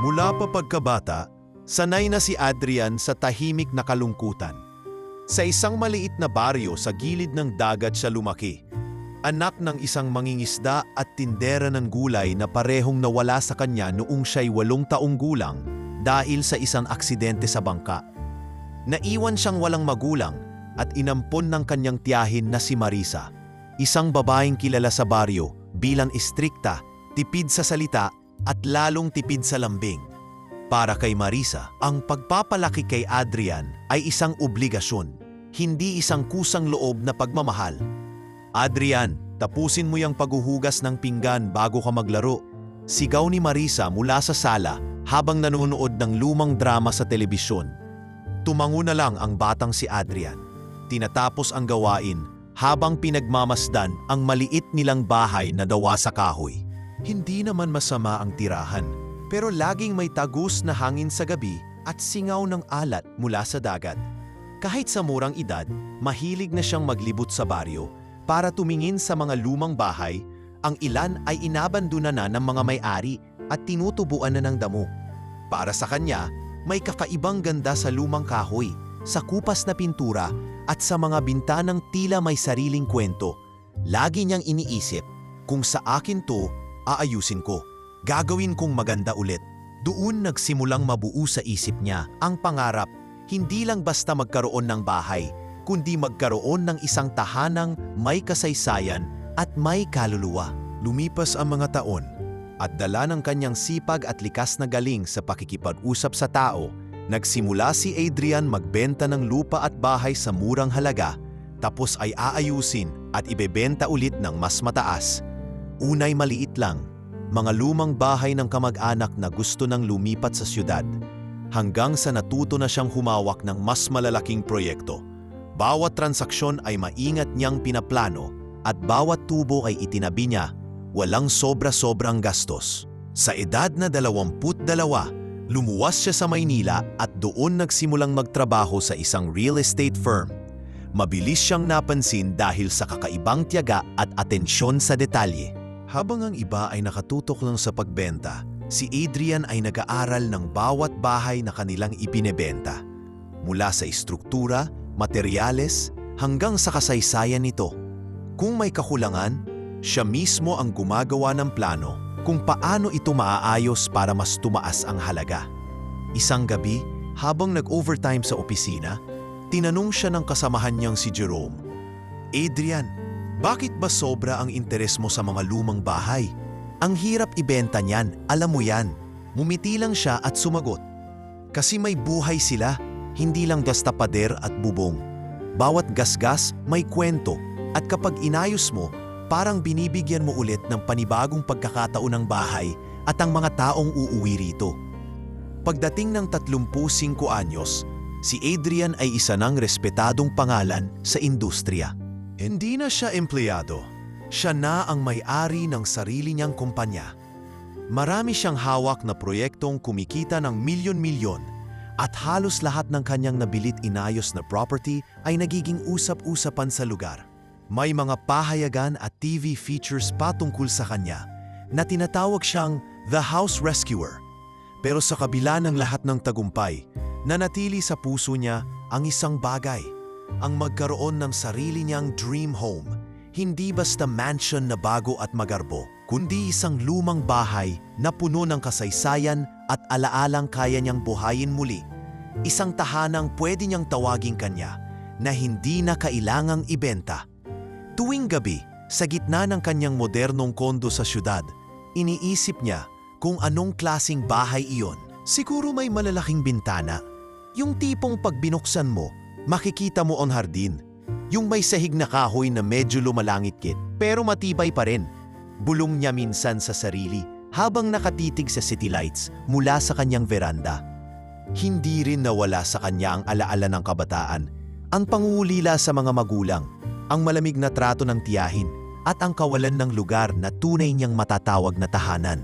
Mula pa pagkabata, sanay na si Adrian sa tahimik na kalungkutan. Sa isang maliit na baryo sa gilid ng dagat siya lumaki. Anak ng isang mangingisda at tindera ng gulay na parehong nawala sa kanya noong siya'y 8 taong gulang dahil sa isang aksidente sa bangka. Naiwan siyang walang magulang at inampon ng kanyang tiyahin na si Marisa, isang babaeng kilala sa baryo bilang istrikta, tipid sa salita at lalong tipid sa lambing. Para kay Marisa, ang pagpapalaki kay Adrian ay isang obligasyon, hindi isang kusang loob na pagmamahal. "Adrian, tapusin mo yung paghuhugas ng pinggan bago ka maglaro," sigaw ni Marisa mula sa sala habang nanonood ng lumang drama sa telebisyon. Tumango na lang ang batang si Adrian. Tinatapos ang gawain habang pinagmamasdan ang maliit nilang bahay na dawa sa kahoy. Hindi naman masama ang tirahan, pero laging may tagus na hangin sa gabi at singaw ng alat mula sa dagat. Kahit sa murang edad, mahilig na siyang maglibot sa baryo para tumingin sa mga lumang bahay. Ang ilan ay inabandona na ng mga may-ari at tinutubuan na ng damo. Para sa kanya, may kakaibang ganda sa lumang kahoy, sa kupas na pintura at sa mga bintanang tila may sariling kwento. Lagi niyang iniisip, kung sa akin to, aayusin ko. Gagawin kong maganda ulit. Doon nagsimulang mabuo sa isip niya ang pangarap, hindi lang basta magkaroon ng bahay, kundi magkaroon ng isang tahanang may kasaysayan at may kaluluwa. Lumipas ang mga taon at dala ng kanyang sipag at likas na galing sa pakikipag-usap sa tao, nagsimula si Adrian magbenta ng lupa at bahay sa murang halaga, tapos ay aayusin at ibebenta ulit ng mas mataas. Unay maliit lang, mga lumang bahay ng kamag-anak na gusto nang lumipat sa syudad, hanggang sa natuto na siyang humawak ng mas malalaking proyekto. Bawat transaksyon ay maingat niyang pinaplano at bawat tubo ay itinabi niya, walang sobra-sobrang gastos. Sa edad na 22, lumuwas siya sa Maynila at doon nagsimulang magtrabaho sa isang real estate firm. Mabilis siyang napansin dahil sa kakaibang tiyaga at atensyon sa detalye. Habang ang iba ay nakatutok lang sa pagbenta, si Adrian ay nag-aaral ng bawat bahay na kanilang ibinebenta. Mula sa istruktura, materyales, hanggang sa kasaysayan nito. Kung may kakulangan, siya mismo ang gumagawa ng plano kung paano ito maaayos para mas tumaas ang halaga. Isang gabi, habang nag-overtime sa opisina, tinanong siya ng kasamahan niyang si Jerome, "Adrian, bakit ba sobra ang interes mo sa mga lumang bahay? Ang hirap ibenta niyan, alam mo yan." Ngumiti lang siya at sumagot, "Kasi may buhay sila, hindi lang basta pader at bubong. Bawat gasgas may kwento at kapag inayos mo, parang binibigyan mo ulit ng panibagong pagkakataon ng bahay at ang mga taong uuwi rito." Pagdating ng 35 anyos, si Adrian ay isa ng respetadong pangalan sa industriya. Hindi na siya empleyado, siya na ang may-ari ng sarili niyang kumpanya. Marami siyang hawak na proyektong kumikita ng milyon-milyon at halos lahat ng kanyang nabilit inayos na property ay nagiging usap-usapan sa lugar. May mga pahayagan at TV features patungkol sa kanya na tinatawag siyang The House Rescuer. Pero sa kabila ng lahat ng tagumpay, nanatili sa puso niya ang isang bagay, ang magkaroon ng sarili niyang dream home. Hindi basta mansion na bago at magarbo, kundi isang lumang bahay na puno ng kasaysayan at alaalang kaya niyang buhayin muli. Isang tahanang pwede niyang tawaging kanya na hindi na kailangang ibenta. Tuwing gabi, sa gitna ng kanyang modernong kondo sa syudad, iniisip niya kung anong klasing bahay iyon. Siguro may malalaking bintana. Yung tipong pag binuksan mo, makikita mo ang hardin. Yung may sahig na kahoy na medyo lumalangit-kit, pero matibay pa rin. Bulong niya minsan sa sarili habang nakatitig sa city lights mula sa kanyang veranda. Hindi rin nawala sa kanya ang alaala ng kabataan, ang pangungulila sa mga magulang, ang malamig na trato ng tiyahin, at ang kawalan ng lugar na tunay niyang matatawag na tahanan.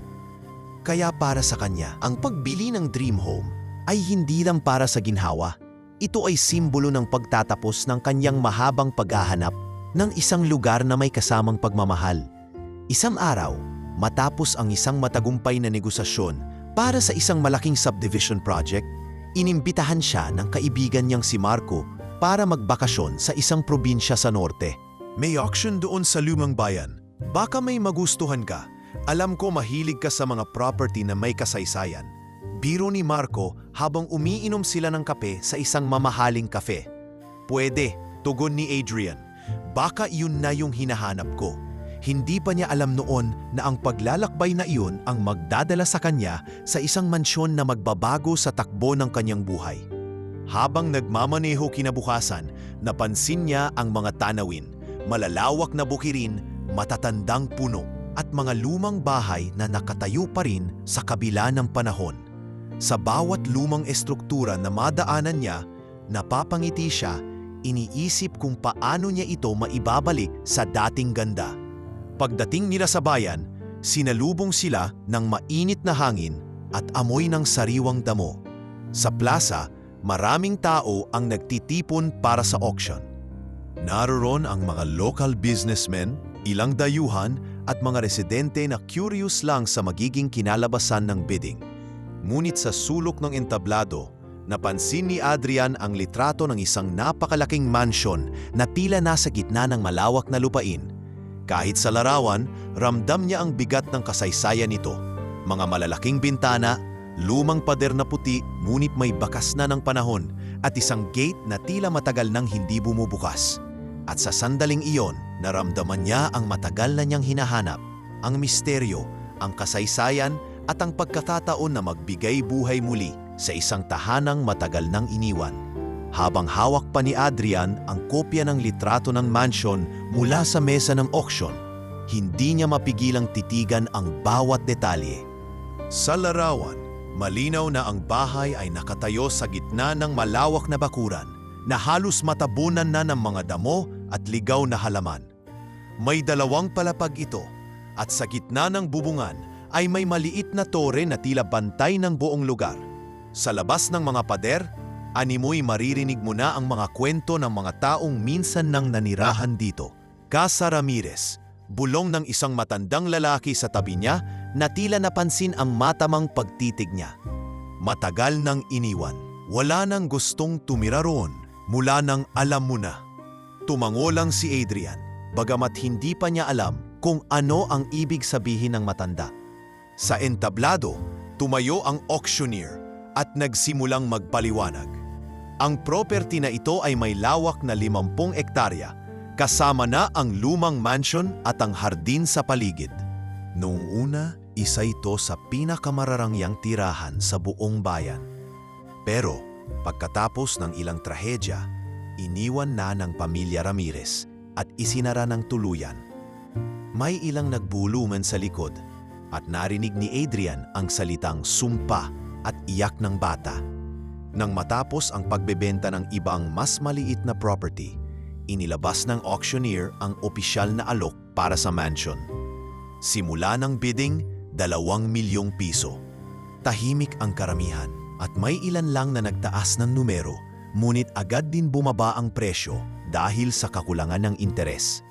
Kaya para sa kanya, ang pagbili ng dream home ay hindi lang para sa ginhawa. Ito ay simbolo ng pagtatapos ng kanyang mahabang paghahanap ng isang lugar na may kasamang pagmamahal. Isang araw, matapos ang isang matagumpay na negosasyon, Para sa isang malaking subdivision project, inimbitahan siya ng kaibigan niyang si Marco para magbakasyon sa isang probinsya sa norte. May auction doon sa lumang bayan. Baka may magustuhan ka. Alam ko mahilig ka sa mga property na may kasaysayan. Biro ni Marco habang umiinom sila ng kape sa isang mamahaling kafe. Pwede, tugon ni Adrian. Baka yun na yung hinahanap ko. Hindi pa niya alam noon na ang paglalakbay na iyon ang magdadala sa kanya sa isang mansyon na magbabago sa takbo ng kanyang buhay. Habang nagmamaneho kinabukasan, napansin niya ang mga tanawin, malalawak na bukirin, matatandang puno at mga lumang bahay na nakatayo pa rin sa kabila ng panahon. Sa bawat lumang estruktura na madaanan niya, napapangiti siya, iniisip kung paano niya ito maibabalik sa dating ganda. Pagdating nila sa bayan, sinalubong sila ng mainit na hangin at amoy ng sariwang damo. Sa plaza, maraming tao ang nagtitipon para sa auction. Naroon ang mga local businessmen, ilang dayuhan at mga residente na curious lang sa magiging kinalabasan ng bidding. Ngunit sa sulok ng entablado, napansin ni Adrian ang litrato ng isang napakalaking mansyon na tila nasa gitna ng malawak na lupain. Kahit sa larawan, ramdam niya ang bigat ng kasaysayan nito. Mga malalaking bintana, lumang pader na puti ngunit may bakas na ng panahon at isang gate na tila matagal nang hindi bumubukas. At sa sandaling iyon, naramdaman niya ang matagal na niyang hinahanap, ang misteryo, ang kasaysayan at ang pagkakataon na magbigay buhay muli sa isang tahanang matagal nang iniwan. Habang hawak pa ni Adrian ang kopya ng litrato ng mansyon mula sa mesa ng auction, hindi niya mapigilang titigan ang bawat detalye. Sa larawan, malinaw na ang bahay ay nakatayo sa gitna ng malawak na bakuran na halos matabunan na ng mga damo at ligaw na halaman. May dalawang palapag ito at sa gitna ng bubungan ay may maliit na tore na tila bantay ng buong lugar. Sa labas ng mga pader, animoy maririnig mo na ang mga kwento ng mga taong minsan nang nanirahan dito. Casa Ramirez, bulong ng isang matandang lalaki sa tabi niya na tila napansin ang matamang pagtitig niya. Matagal nang iniwan, wala nang gustong tumira roon mula nang alam mo na. Tumango lang si Adrian, bagamat hindi pa niya alam kung ano ang ibig sabihin ng matanda. Sa entablado, tumayo ang auctioneer at nagsimulang magpaliwanag. Ang property na ito ay may lawak na 50 ektarya, kasama na ang lumang mansion at ang hardin sa paligid. Noong una, isa ito sa pinakamararangyang tirahan sa buong bayan. Pero pagkatapos ng ilang trahedya, iniwan na ng pamilya Ramirez at isinara ng tuluyan. May ilang nagbuluman sa likod at narinig ni Adrian ang salitang sumpa at iyak ng bata. Nang matapos ang pagbebenta ng ibang mas maliit na property, inilabas ng auctioneer ang opisyal na alok para sa mansion. Simula ng bidding, 2 milyong piso. Tahimik ang karamihan at may ilan lang na nagtaas ng numero, ngunit agad din bumaba ang presyo dahil sa kakulangan ng interes.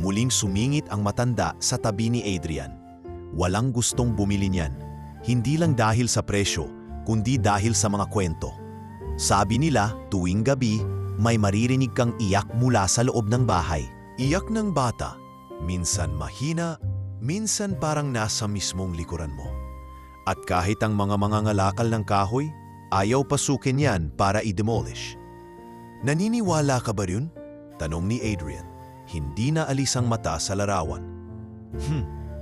Muling sumingit ang matanda sa tabi ni Adrian. Walang gustong bumili niyan, hindi lang dahil sa presyo, kundi dahil sa mga kwento. Sabi nila, tuwing gabi, may maririnig kang iyak mula sa loob ng bahay. Iyak ng bata, minsan mahina, minsan parang nasa mismong likuran mo. At kahit ang mga mangangalakal ng kahoy, ayaw pasukin yan para i-demolish. Naniniwala ka ba rin? Tanong ni Adrian. Hindi na alis ang mata sa larawan.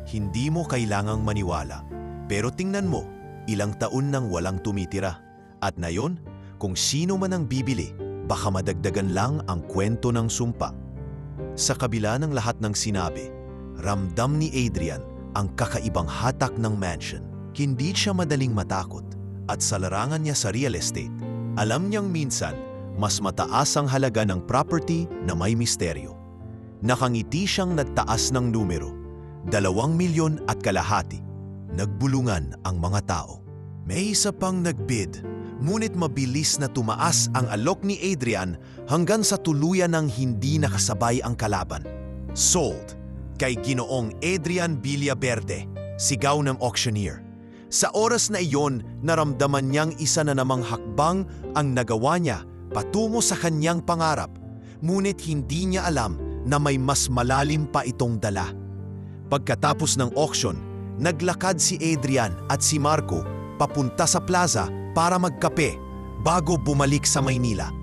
Hindi mo kailangang maniwala. Pero tingnan mo, ilang taon nang walang tumitira. At ngayon, kung sino man ang bibili, baka madagdagan lang ang kwento ng sumpa. Sa kabila ng lahat ng sinabi, ramdam ni Adrian ang kakaibang hatak ng mansion. Hindi siya madaling matakot. At sa larangan niya sa real estate, alam niyang minsan, mas mataas ang halaga ng property na may misteryo. Nakangiti siyang nagtaas ng numero, 2,5 milyon. Nagbulungan ang mga tao. May isa pang nagbid, ngunit mabilis na tumaas ang alok ni Adrian hanggang sa tuluyan ng hindi nakasabay ang kalaban. Sold kay Ginoong Adrian Villaverde, sigaw ng auctioneer. Sa oras na iyon, naramdaman niyang isa na namang hakbang ang nagawa niya patungo sa kanyang pangarap. Ngunit hindi niya alam na may mas malalim pa itong dala. Pagkatapos ng auction, naglakad si Adrian at si Marco papunta sa plaza para magkape bago bumalik sa Maynila.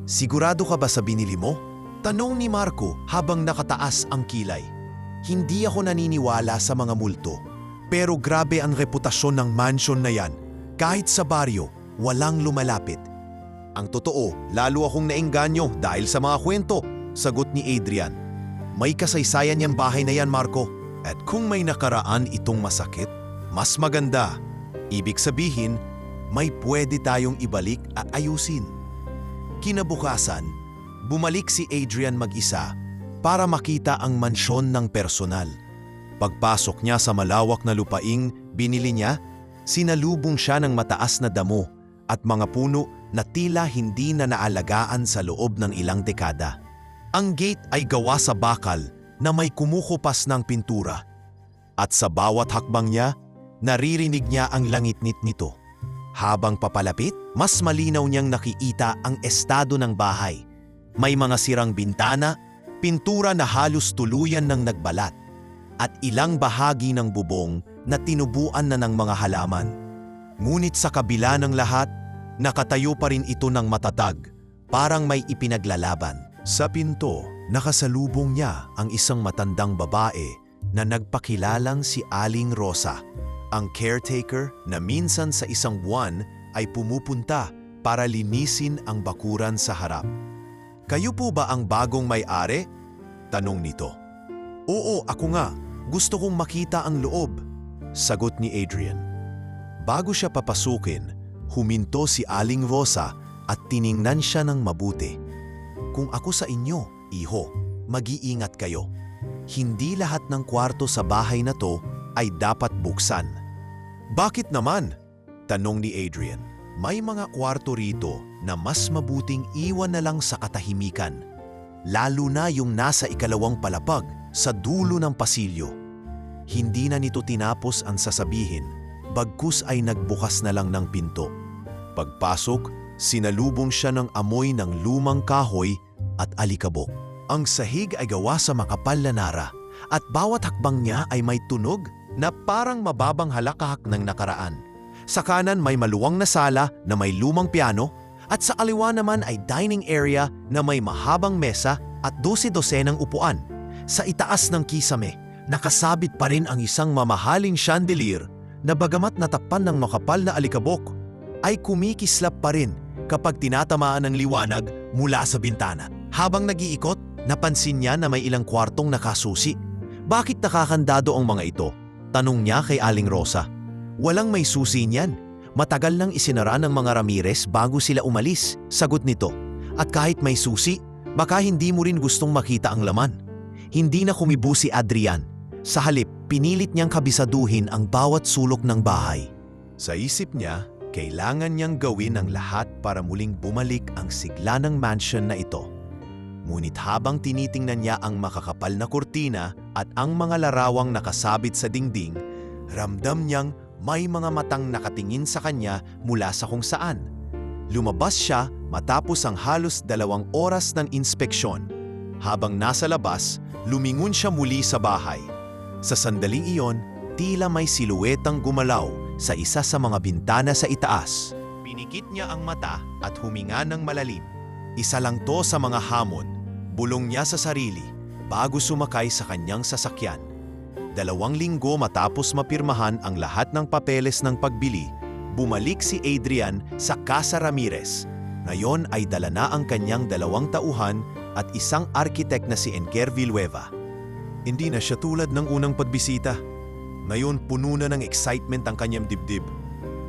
"Sigurado ka ba sa binili mo?" tanong ni Marco habang nakataas ang kilay. "Hindi ako naniniwala sa mga multo, pero grabe ang reputasyon ng mansion na yan. Kahit sa baryo, walang lumalapit." "Ang totoo, lalo akong naengganyo dahil sa mga kwento," sagot ni Adrian. "May kasaysayan yung bahay na yan, Marco. At kung may nakaraan itong masakit, mas maganda. Ibig sabihin, may pwede tayong ibalik at ayusin." Kinabukasan, bumalik si Adrian mag-isa para makita ang mansyon ng personal. Pagpasok niya sa malawak na lupaing binili niya, sinalubong siya ng mataas na damo at mga puno na tila hindi na naalagaan sa loob ng ilang dekada. Ang gate ay gawa sa bakal na may kumukupas ng pintura. At sa bawat hakbang niya, naririnig niya ang langit-nit nito. Habang papalapit, mas malinaw niyang nakikita ang estado ng bahay. May mga sirang bintana, pintura na halos tuluyan ng nagbalat, at ilang bahagi ng bubong na tinubuan na ng mga halaman. Ngunit sa kabila ng lahat, nakatayo pa rin ito ng matatag, parang may ipinaglalaban. Sa pinto, nakasalubong niya ang isang matandang babae na nagpakilalang si Aling Rosa, ang caretaker na minsan sa isang buwan ay pumupunta para linisin ang bakuran sa harap. "Kayo po ba ang bagong may-ari?" tanong nito. "Oo, ako nga. Gusto kong makita ang loob," sagot ni Adrian. Bago siya papasukin, huminto si Aling Rosa at tiningnan siya ng mabuti. "Kung ako sa inyo, iho, mag-iingat kayo. Hindi lahat ng kwarto sa bahay na to ay dapat buksan." "Bakit naman?" tanong ni Adrian. "May mga kwarto rito na mas mabuting iwan na lang sa katahimikan, lalo na yung nasa ikalawang palapag sa dulo ng pasilyo." Hindi na nito tinapos ang sasabihin, bagkus ay nagbukas na lang ng pinto. Pagpasok, sinalubong siya ng amoy ng lumang kahoy at alikabok. Ang sahig ay gawa sa makapal na nara at bawat hakbang niya ay may tunog na parang mababang halakahak ng nakaraan. Sa kanan may maluwang na sala na may lumang piano at sa kaliwa naman ay dining area na may mahabang mesa at 12-dosenang upuan. Sa itaas ng kisame, nakasabit pa rin ang isang mamahaling chandelier na bagamat natakpan ng makapal na alikabok, ay kumikislap pa rin kapag tinatamaan ng liwanag mula sa bintana. Habang nag-iikot, napansin niya na may ilang kwartong nakasusi. "Bakit nakakandado ang mga ito?" tanong niya kay Aling Rosa. "Walang may susi niyan. Matagal nang isinara ng mga Ramirez bago sila umalis," sagot nito. "At kahit may susi, baka hindi mo rin gustong makita ang laman." Hindi na kumibo si Adrian. Sa halip, pinilit niyang kabisaduhin ang bawat sulok ng bahay. Sa isip niya, kailangan niyang gawin ang lahat para muling bumalik ang sigla ng mansion na ito. Ngunit habang tinitingnan niya ang makakapal na kurtina at ang mga larawang nakasabit sa dingding, ramdam niyang may mga matang nakatingin sa kanya mula sa kung saan. Lumabas siya matapos ang halos 2 oras ng inspeksyon. Habang nasa labas, lumingon siya muli sa bahay. Sa sandaling iyon, tila may siluetang gumalaw sa isa sa mga bintana sa itaas. Pinikit niya ang mata at huminga ng malalim. Isa lang to sa mga hamon, bulong niya sa sarili bago sumakay sa kanyang sasakyan. 2 linggo matapos mapirmahan ang lahat ng papeles ng pagbili, bumalik si Adrian sa Casa Ramirez. Ngayon ay dala na ang kanyang 2 tauhan at isang arkitek na si Enker Villanueva. Hindi na siya tulad ng unang pagbisita. Ngayon puno na ng excitement ang kanyang dibdib.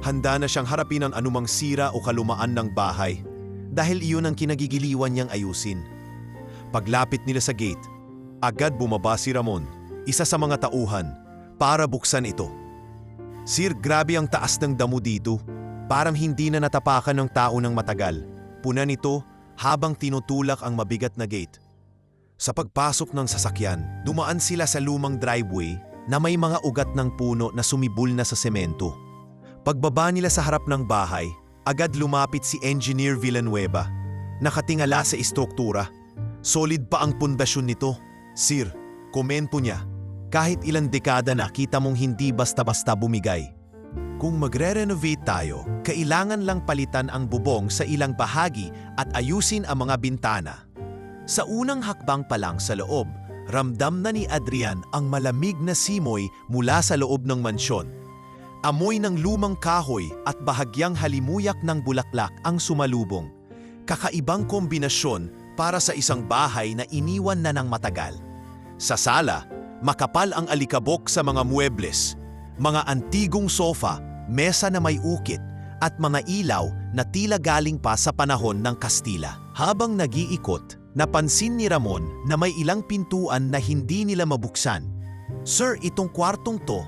Handa na siyang harapin ang anumang sira o kalumaan ng bahay dahil iyon ang kinagigiliwan niyang ayusin. Paglapit nila sa gate, agad bumaba si Ramon, isa sa mga tauhan, para buksan ito. "Sir, grabe ang taas ng damo dito. Parang hindi na natapakan ng tao ng matagal." Puna nito habang tinutulak ang mabigat na gate. Sa pagpasok ng sasakyan, dumaan sila sa lumang driveway na may mga ugat ng puno na sumibol na sa semento. Pagbaba nila sa harap ng bahay, agad lumapit si Engineer Villanueva. Nakatingala sa istruktura. Solid pa ang pundasyon nito. Sir, komento niya. Kahit ilang dekada na kita mong hindi basta-basta bumigay. Kung magre-renovate tayo, kailangan lang palitan ang bubong sa ilang bahagi at ayusin ang mga bintana. Sa unang hakbang pa lang sa loob, ramdam na ni Adrian ang malamig na simoy mula sa loob ng mansyon. Amoy ng lumang kahoy at bahagyang halimuyak ng bulaklak ang sumalubong. Kakaibang kombinasyon para sa isang bahay na iniwan na ng matagal. Sa sala, makapal ang alikabok sa mga muebles, mga antigong sofa, mesa na may ukit, at mga ilaw na tila galing pa sa panahon ng Kastila. Habang nag-iikot, napansin ni Ramon na may ilang pintuan na hindi nila mabuksan. Sir, itong kwartong to,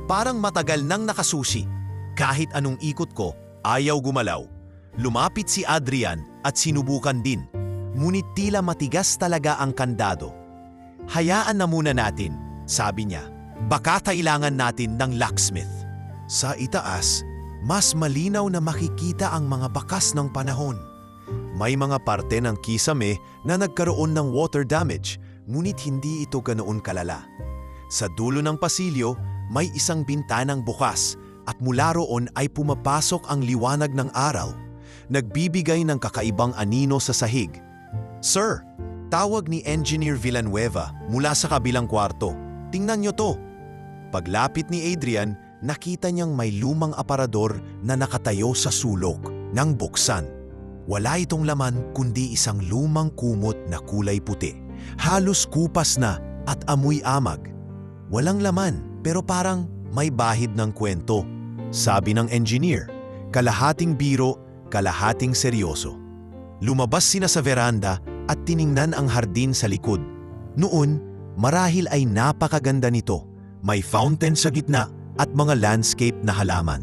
parang matagal nang nakasusi. Kahit anong ikot ko, ayaw gumalaw. Lumapit si Adrian at sinubukan din. Ngunit tila matigas talaga ang kandado. Hayaan na muna natin, sabi niya. Baka kailangan natin ng locksmith. Sa itaas, mas malinaw na makikita ang mga bakas ng panahon. May mga parte ng kisame na nagkaroon ng water damage, ngunit hindi ito ganoon kalala. Sa dulo ng pasilyo, may isang bintanang bukas at mula roon ay pumapasok ang liwanag ng araw. Nagbibigay ng kakaibang anino sa sahig. Sir, tawag ni Engineer Villanueva mula sa kabilang kwarto. Tingnan niyo to. Paglapit ni Adrian, nakita niyang may lumang aparador na nakatayo sa sulok ng buksan. Wala itong laman kundi isang lumang kumot na kulay puti. Halos kupas na at amoy amag. Walang laman pero parang may bahid ng kwento. Sabi ng engineer, kalahating biro, kalahating seryoso. Lumabas sina sa veranda at tiningnan ang hardin sa likod. Noon, marahil ay napakaganda nito. May fountain sa gitna at mga landscape na halaman.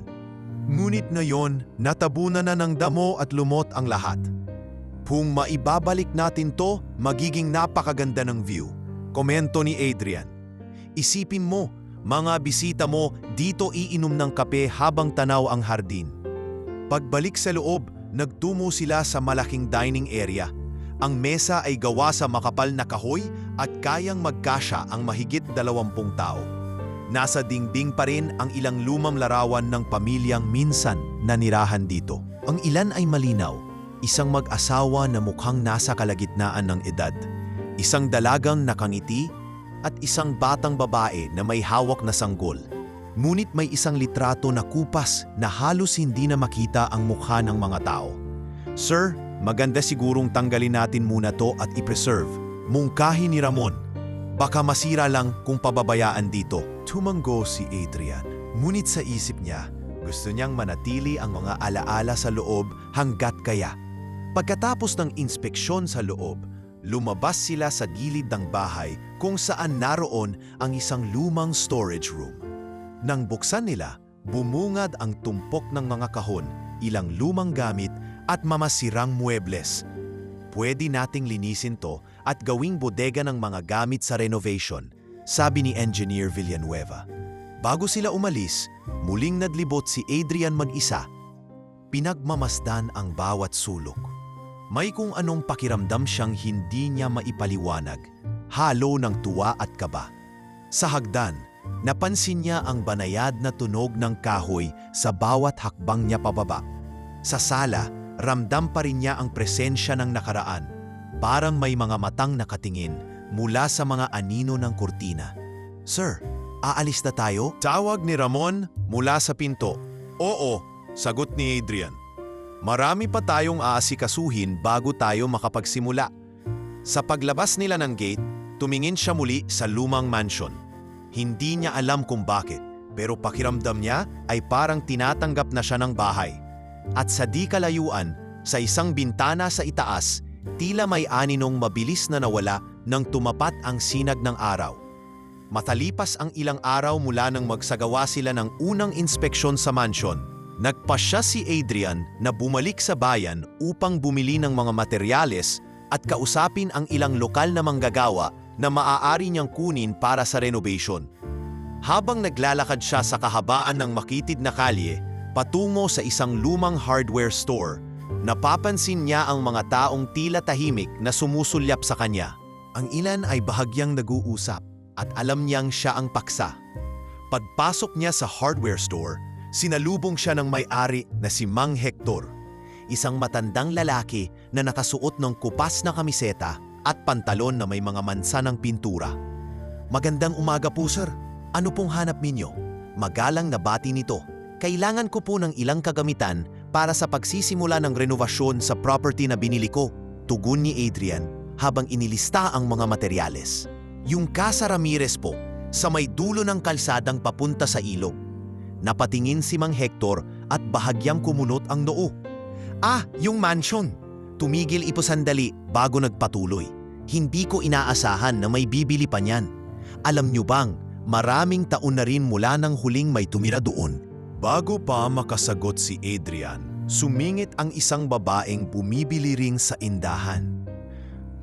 Ngunit ngayon, natabunan na ng damo at lumot ang lahat. Kung maibabalik natin to, magiging napakaganda ng view. Komento ni Adrian. Isipin mo, mga bisita mo dito iinom ng kape habang tanaw ang hardin. Pagbalik sa loob, nagtungo sila sa malaking dining area. Ang mesa ay gawa sa makapal na kahoy at kayang magkasya ang mahigit 20 tao. Nasa dingding pa rin ang ilang lumang larawan ng pamilyang minsan nanirahan dito. Ang ilan ay malinaw, isang mag-asawa na mukhang nasa kalagitnaan ng edad, isang dalagang nakangiti, at isang batang babae na may hawak na sanggol. Ngunit may isang litrato na kupas na halos hindi na makita ang mukha ng mga tao. Sir, maganda sigurong tanggalin natin muna to at i-preserve. Mungkahi ni Ramon. Baka masira lang kung pababayaan dito. Tumanggo si Adrian. Ngunit sa isip niya, gusto niyang manatili ang mga alaala sa loob hanggat kaya. Pagkatapos ng inspeksyon sa loob, lumabas sila sa gilid ng bahay kung saan naroon ang isang lumang storage room. Nang buksan nila, bumungad ang tumpok ng mga kahon, ilang lumang gamit at mamasirang muebles. Pwede nating linisin to at gawing bodega ng mga gamit sa renovation, sabi ni Engineer Villanueva. Bago sila umalis, muling nadlibot si Adrian mag-isa. Pinagmamasdan ang bawat sulok. May kung anong pakiramdam siyang hindi niya maipaliwanag, halo ng tuwa at kaba. Sa hagdan, napansin niya ang banayad na tunog ng kahoy sa bawat hakbang niya pababa. Sa sala, ramdam pa rin niya ang presensya ng nakaraan, parang may mga matang nakatingin mula sa mga anino ng kurtina. Sir, aalis na tayo? Tawag ni Ramon mula sa pinto. Oo, sagot ni Adrian. Marami pa tayong aasikasuhin bago tayo makapagsimula. Sa paglabas nila ng gate, tumingin siya muli sa lumang mansion. Hindi niya alam kung bakit, pero pakiramdam niya ay parang tinatanggap na siya ng bahay. At sa di kalayuan, sa isang bintana sa itaas, tila may aninong mabilis na nawala nang tumapat ang sinag ng araw. Matalipas ang ilang araw mula nang magsagawa sila ng unang inspeksyon sa mansion, nagpasya si Adrian na bumalik sa bayan upang bumili ng mga materyales at kausapin ang ilang lokal na manggagawa na maaari niyang kunin para sa renovation. Habang naglalakad siya sa kahabaan ng makitid na kalye, patungo sa isang lumang hardware store. Napapansin niya ang mga taong tila tahimik na sumusulyap sa kanya. Ang ilan ay bahagyang nag-uusap at alam niyang siya ang paksa. Pagpasok niya sa hardware store, sinalubong siya ng may-ari na si Mang Hector, isang matandang lalaki na nakasuot ng kupas na kamiseta at pantalon na may mga mansa ng pintura. "Magandang umaga po, sir. Ano pong hanap ninyo?" Magalang na bati nito. "Kailangan ko po ng ilang kagamitan para sa pagsisimula ng renovasyon sa property na binili ko," tugon ni Adrian habang inilista ang mga materyales. "Yung Casa Ramirez po, sa may dulo ng kalsadang papunta sa ilog." Napatingin si Mang Hector at bahagyang kumunot ang noo. "Ah, yung mansion." Tumigil ito sandali bago nagpatuloy. "Hindi ko inaasahan na may bibili pa niyan. Alam niyo bang, maraming taon na rin mula nang huling may tumira doon." Bago pa makasagot si Adrian, sumingit ang isang babaeng bumibili ring sa indahan.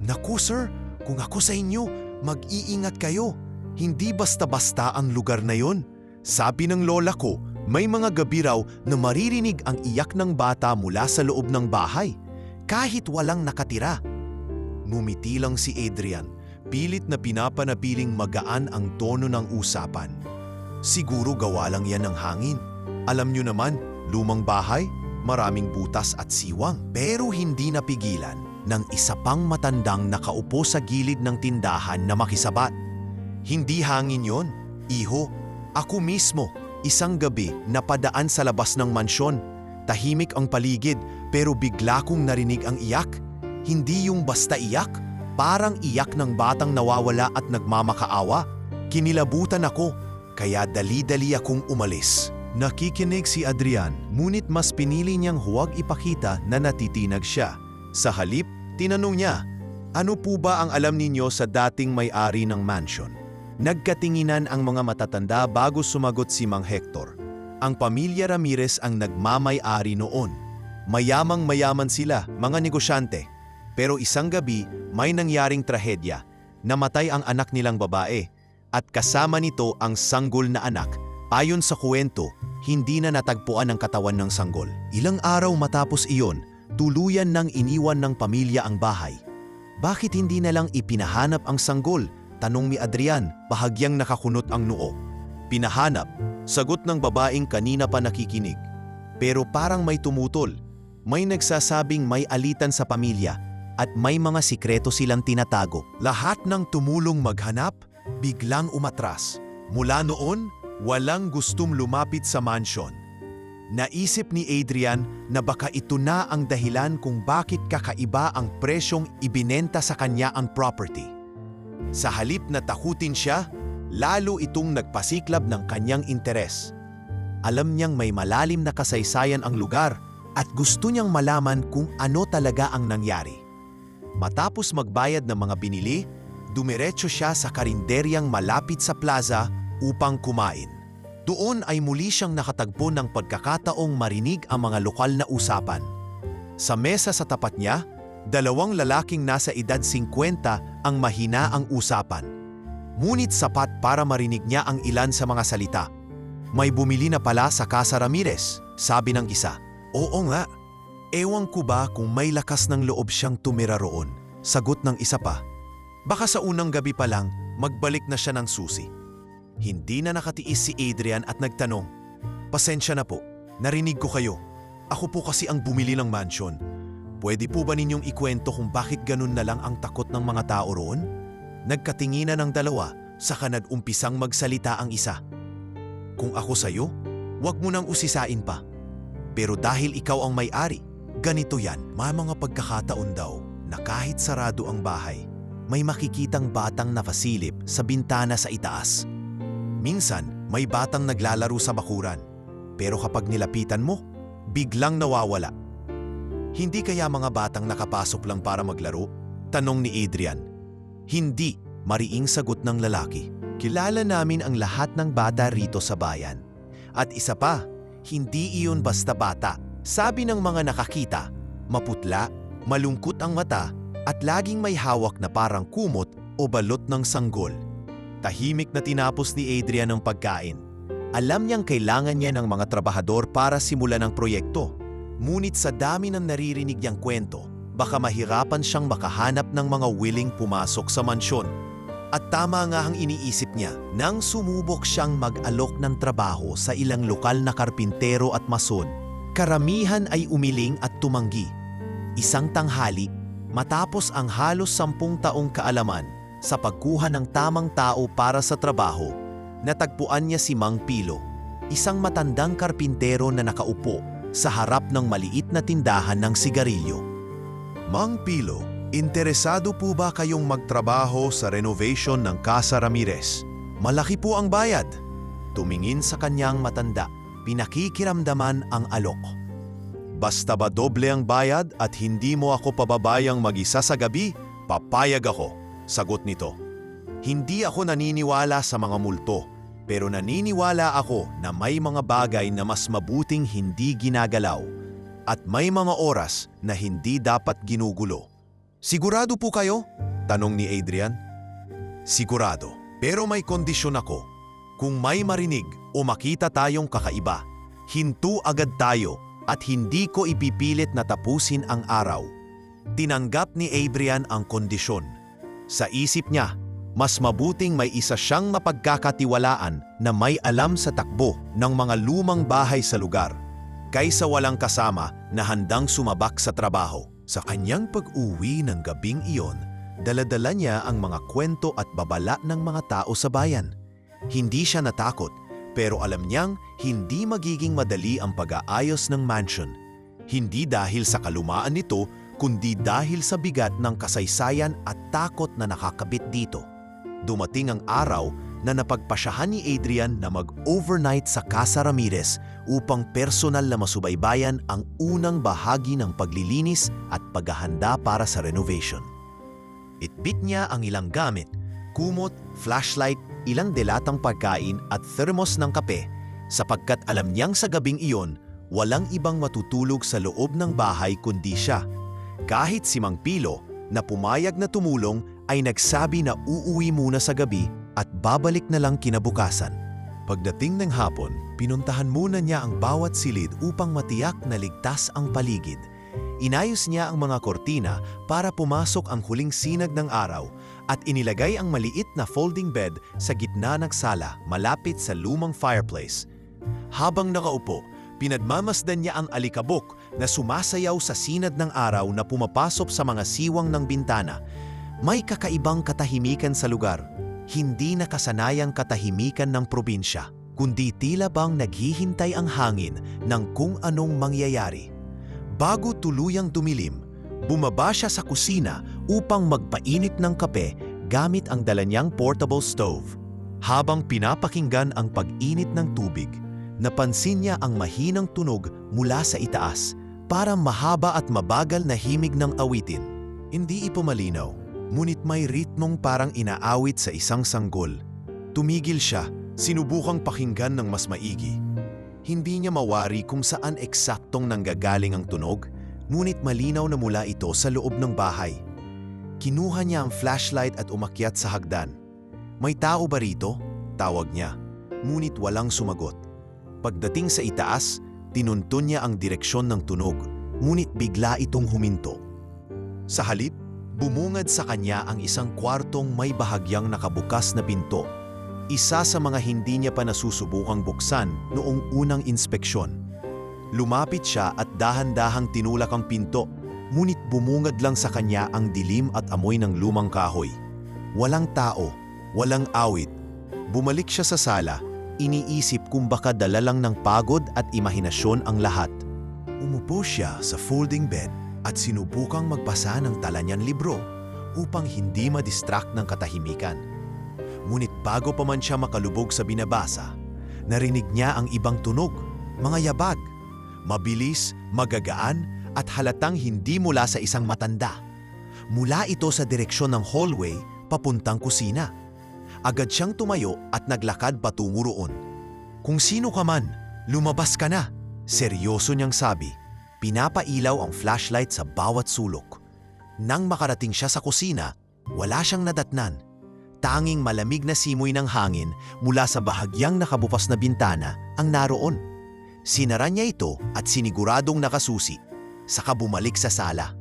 "Naku sir, kung ako sa inyo, mag-iingat kayo. Hindi basta-basta ang lugar na yon. Sabi ng lola ko, may mga gabi raw na maririnig ang iyak ng bata mula sa loob ng bahay, kahit walang nakatira." Ngumiti lang si Adrian, pilit na pinapanatiling magaan ang tono ng usapan. "Siguro gawa lang yan ng hangin. Alam nyo naman, lumang bahay, maraming butas at siwang." Pero hindi napigilan ng isa pang matandang nakaupo sa gilid ng tindahan na makisabat. "Hindi hangin yon, iho. Ako mismo, isang gabi napadaan sa labas ng mansyon. Tahimik ang paligid pero bigla kong narinig ang iyak. Hindi yung basta iyak, parang iyak ng batang nawawala at nagmamakaawa. Kinilabutan ako, kaya dali-dali akong umalis." Nakikinig si Adrian, ngunit mas pinili niyang huwag ipakita na natitinag siya. Sa halip, tinanong niya, "Ano po ba ang alam ninyo sa dating may-ari ng mansion?" Nagkatinginan ang mga matatanda bago sumagot si Mang Hector. Ang pamilya Ramirez ang nagmamay-ari noon. Mayamang-mayaman sila, mga negosyante. Pero isang gabi, may nangyaring trahedya. Namatay ang anak nilang babae. At kasama nito ang sanggol na anak. Ayon sa kwento, hindi na natagpuan ang katawan ng sanggol. Ilang araw matapos iyon, tuluyan nang iniwan ng pamilya ang bahay. "Bakit hindi na lang ipinahanap ang sanggol?" tanong ni Adrian, bahagyang nakakunot ang noo. "Pinahanap," sagot ng babaeng kanina pa nakikinig. Pero parang may tumutol. May nagsasabing may alitan sa pamilya at may mga sikreto silang tinatago. Lahat ng tumulong maghanap, biglang umatras. Mula noon, walang gustong lumapit sa mansion. Naisip ni Adrian na baka ito na ang dahilan kung bakit kakaiba ang presyong ibinenta sa kanya ang property. Sa halip na takutin siya, lalo itong nagpasiklab ng kanyang interes. Alam niyang may malalim na kasaysayan ang lugar at gusto niyang malaman kung ano talaga ang nangyari. Matapos magbayad ng mga binili, dumiretso siya sa karinderyang malapit sa plaza upang kumain. Doon ay muli siyang nakatagpo ng pagkakataong marinig ang mga lokal na usapan. Sa mesa sa tapat niya, dalawang lalaking nasa edad 50 ang mahina ang usapan. Ngunit sapat para marinig niya ang ilan sa mga salita. "May bumili na pala sa Casa Ramirez," sabi ng isa. "Oo nga. Ewan ko ba kung may lakas ng loob siyang tumira roon," sagot ng isa pa. "Baka sa unang gabi pa lang, magbalik na siya ng susi." Hindi na nakatiis si Adrian at nagtanong, "Pasensya na po, narinig ko kayo. Ako po kasi ang bumili ng mansion. Pwede po ba ninyong ikwento kung bakit ganun na lang ang takot ng mga tao roon?" Nagkatinginan ng dalawa, saka nag-umpisang magsalita ang isa. "Kung ako sa'yo, wag mo nang usisain pa. Pero dahil ikaw ang may-ari, ganito yan. May mga pagkakataon daw na kahit sarado ang bahay, may makikitang batang napasilip sa bintana sa itaas. Minsan, may batang naglalaro sa bakuran. Pero kapag nilapitan mo, biglang nawawala. Hindi kaya mga batang nakapasok lang para maglaro?" tanong ni Adrian. "Hindi," mariing sagot ng lalaki. "Kilala namin ang lahat ng bata rito sa bayan. At isa pa, hindi iyon basta bata. Sabi ng mga nakakita, maputla, malungkot ang mata at laging may hawak na parang kumot o balot ng sanggol." Tahimik na tinapos ni Adrian ang pagkain. Alam niyang kailangan niya ng mga trabahador para simulan ang proyekto. Ngunit sa dami ng naririnig niyang kwento, baka mahirapan siyang makahanap ng mga willing pumasok sa mansyon. At tama nga ang iniisip niya nang sumubok siyang mag-alok ng trabaho sa ilang lokal na karpintero at mason. Karamihan ay umiling at tumanggi. Isang tanghali, matapos ang halos 10 taong kaalaman sa pagkuha ng tamang tao para sa trabaho, natagpuan niya si Mang Pilo, isang matandang karpintero na nakaupo sa harap ng maliit na tindahan ng sigarilyo. Mang Pilo, interesado po ba kayong magtrabaho sa renovation ng Casa Ramirez? Malaki po ang bayad. Tumingin sa kanyang matanda, pinakikiramdaman ang alok. Basta ba doble ang bayad at hindi mo ako pababayang mag-isa sa gabi, papayag ako, sagot nito. Hindi ako naniniwala sa mga multo, pero naniniwala ako na may mga bagay na mas mabuting hindi ginagalaw at may mga oras na hindi dapat ginugulo. Sigurado po kayo? Tanong ni Adrian. Sigurado, pero may kondisyon ako. Kung may marinig o makita tayong kakaiba, hinto agad tayo at hindi ko ipipilit na tapusin ang araw. Tinanggap ni Adrian ang kondisyon. Sa isip niya, mas mabuting may isa siyang mapagkakatiwalaan na may alam sa takbo ng mga lumang bahay sa lugar, kaysa walang kasama na handang sumabak sa trabaho. Sa kanyang pag-uwi ng gabing iyon, dala-dala niya ang mga kwento at babala ng mga tao sa bayan. Hindi siya natakot, pero alam niyang hindi magiging madali ang pag-aayos ng mansion. Hindi dahil sa kalumaan nito, kundi dahil sa bigat ng kasaysayan at takot na nakakabit dito. Dumating ang araw na napagpasyahan ni Adrian na mag-overnight sa Casa Ramirez upang personal na masubaybayan ang unang bahagi ng paglilinis at paghahanda para sa renovation. Itbit niya ang ilang gamit, kumot, flashlight, ilang delatang pagkain at thermos ng kape sapagkat alam niyang sa gabing iyon walang ibang matutulog sa loob ng bahay kundi siya. Kahit si Mang Pilo na pumayag na tumulong ay nagsabi na uuwi muna sa gabi at babalik na lang kinabukasan. Pagdating ng hapon, pinuntahan muna niya ang bawat silid upang matiyak na ligtas ang paligid. Inayos niya ang mga kortina para pumasok ang huling sinag ng araw at inilagay ang maliit na folding bed sa gitna ng sala malapit sa lumang fireplace. Habang nakaupo, pinagmamasdan niya ang alikabok na sumasayaw sa sinag ng araw na pumapasok sa mga siwang ng bintana. May kakaibang katahimikan sa lugar, hindi nakasanayang katahimikan ng probinsya, kundi tila bang naghihintay ang hangin ng kung anong mangyayari. Bago tuluyang dumilim, bumaba siya sa kusina upang magpainit ng kape gamit ang dala niyang portable stove. Habang pinapakinggan ang pag-init ng tubig, napansin niya ang mahinang tunog mula sa itaas, parang mahaba at mabagal na himig ng awitin. Hindi ito malinaw, ngunit may ritmong parang inaawit sa isang sanggol. Tumigil siya, sinubukang pakinggan ng mas maigi. Hindi niya mawari kung saan eksaktong nanggagaling ang tunog, ngunit malinaw na mula ito sa loob ng bahay. Kinuha niya ang flashlight at umakyat sa hagdan. "May tao ba rito?" tawag niya, ngunit walang sumagot. Pagdating sa itaas, tinuntun niya ang direksyon ng tunog, ngunit bigla itong huminto. Sa halip, bumungad sa kanya ang isang kwartong may bahagyang nakabukas na pinto. Isa sa mga hindi niya pa nasusubukang buksan noong unang inspeksyon. Lumapit siya at dahan-dahang tinulak ang pinto, ngunit bumungad lang sa kanya ang dilim at amoy ng lumang kahoy. Walang tao, walang awit. Bumalik siya sa sala, iniisip kung baka dala lang ng pagod at imahinasyon ang lahat. Umupo siya sa folding bed at sinubukang magbasa ng tala niyang libro upang hindi madistract ng katahimikan. Ngunit bago pa man siya makalubog sa binabasa, narinig niya ang ibang tunog, mga yabag. Mabilis, magagaan at halatang hindi mula sa isang matanda. Mula ito sa direksyon ng hallway papuntang kusina. Agad siyang tumayo at naglakad patungo roon. "Kung sino ka man, lumabas ka na," seryoso niyang sabi. Pinapailaw ang flashlight sa bawat sulok. Nang makarating siya sa kusina, wala siyang nadatnan. Tanging malamig na simoy ng hangin mula sa bahagyang nakabukas na bintana ang naroon. Sinara niya ito at siniguradong nakasusi, saka bumalik sa sala.